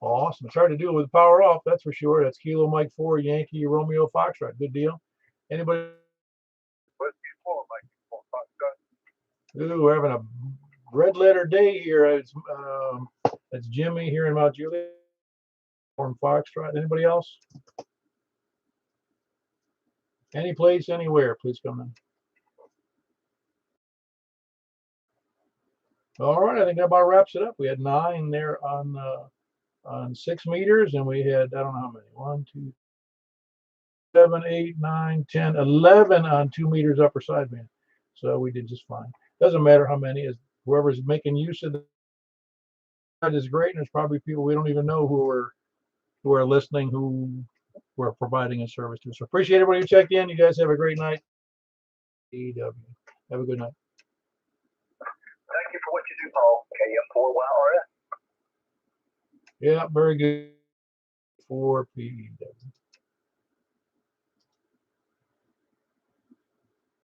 Awesome. It's hard to do with power off, that's for sure. That's Kilo Mike 4 Yankee Romeo Foxtrot. Good deal. Anybody? Ooh, we're having a red letter day here. It's Jimmy here in Mount Juliet. From Foxtrot. Anybody else? Any place, anywhere, please come in. All right, I think that about wraps it up. We had 9 there on 6 meters, and we had, I don't know how many, 1, 2, 7, 8, 9, 10, 11 on 2 meters upper sideband. So we did just fine. Doesn't matter how many, is whoever's making use of that is great, and there's probably people we don't even know who are listening, who we're providing a service to. So appreciate everybody who checked in. You guys have a great night. EW. Have a good night. Thank you for what you do, Paul. KM4YRS. Yeah, very good. 4 PW.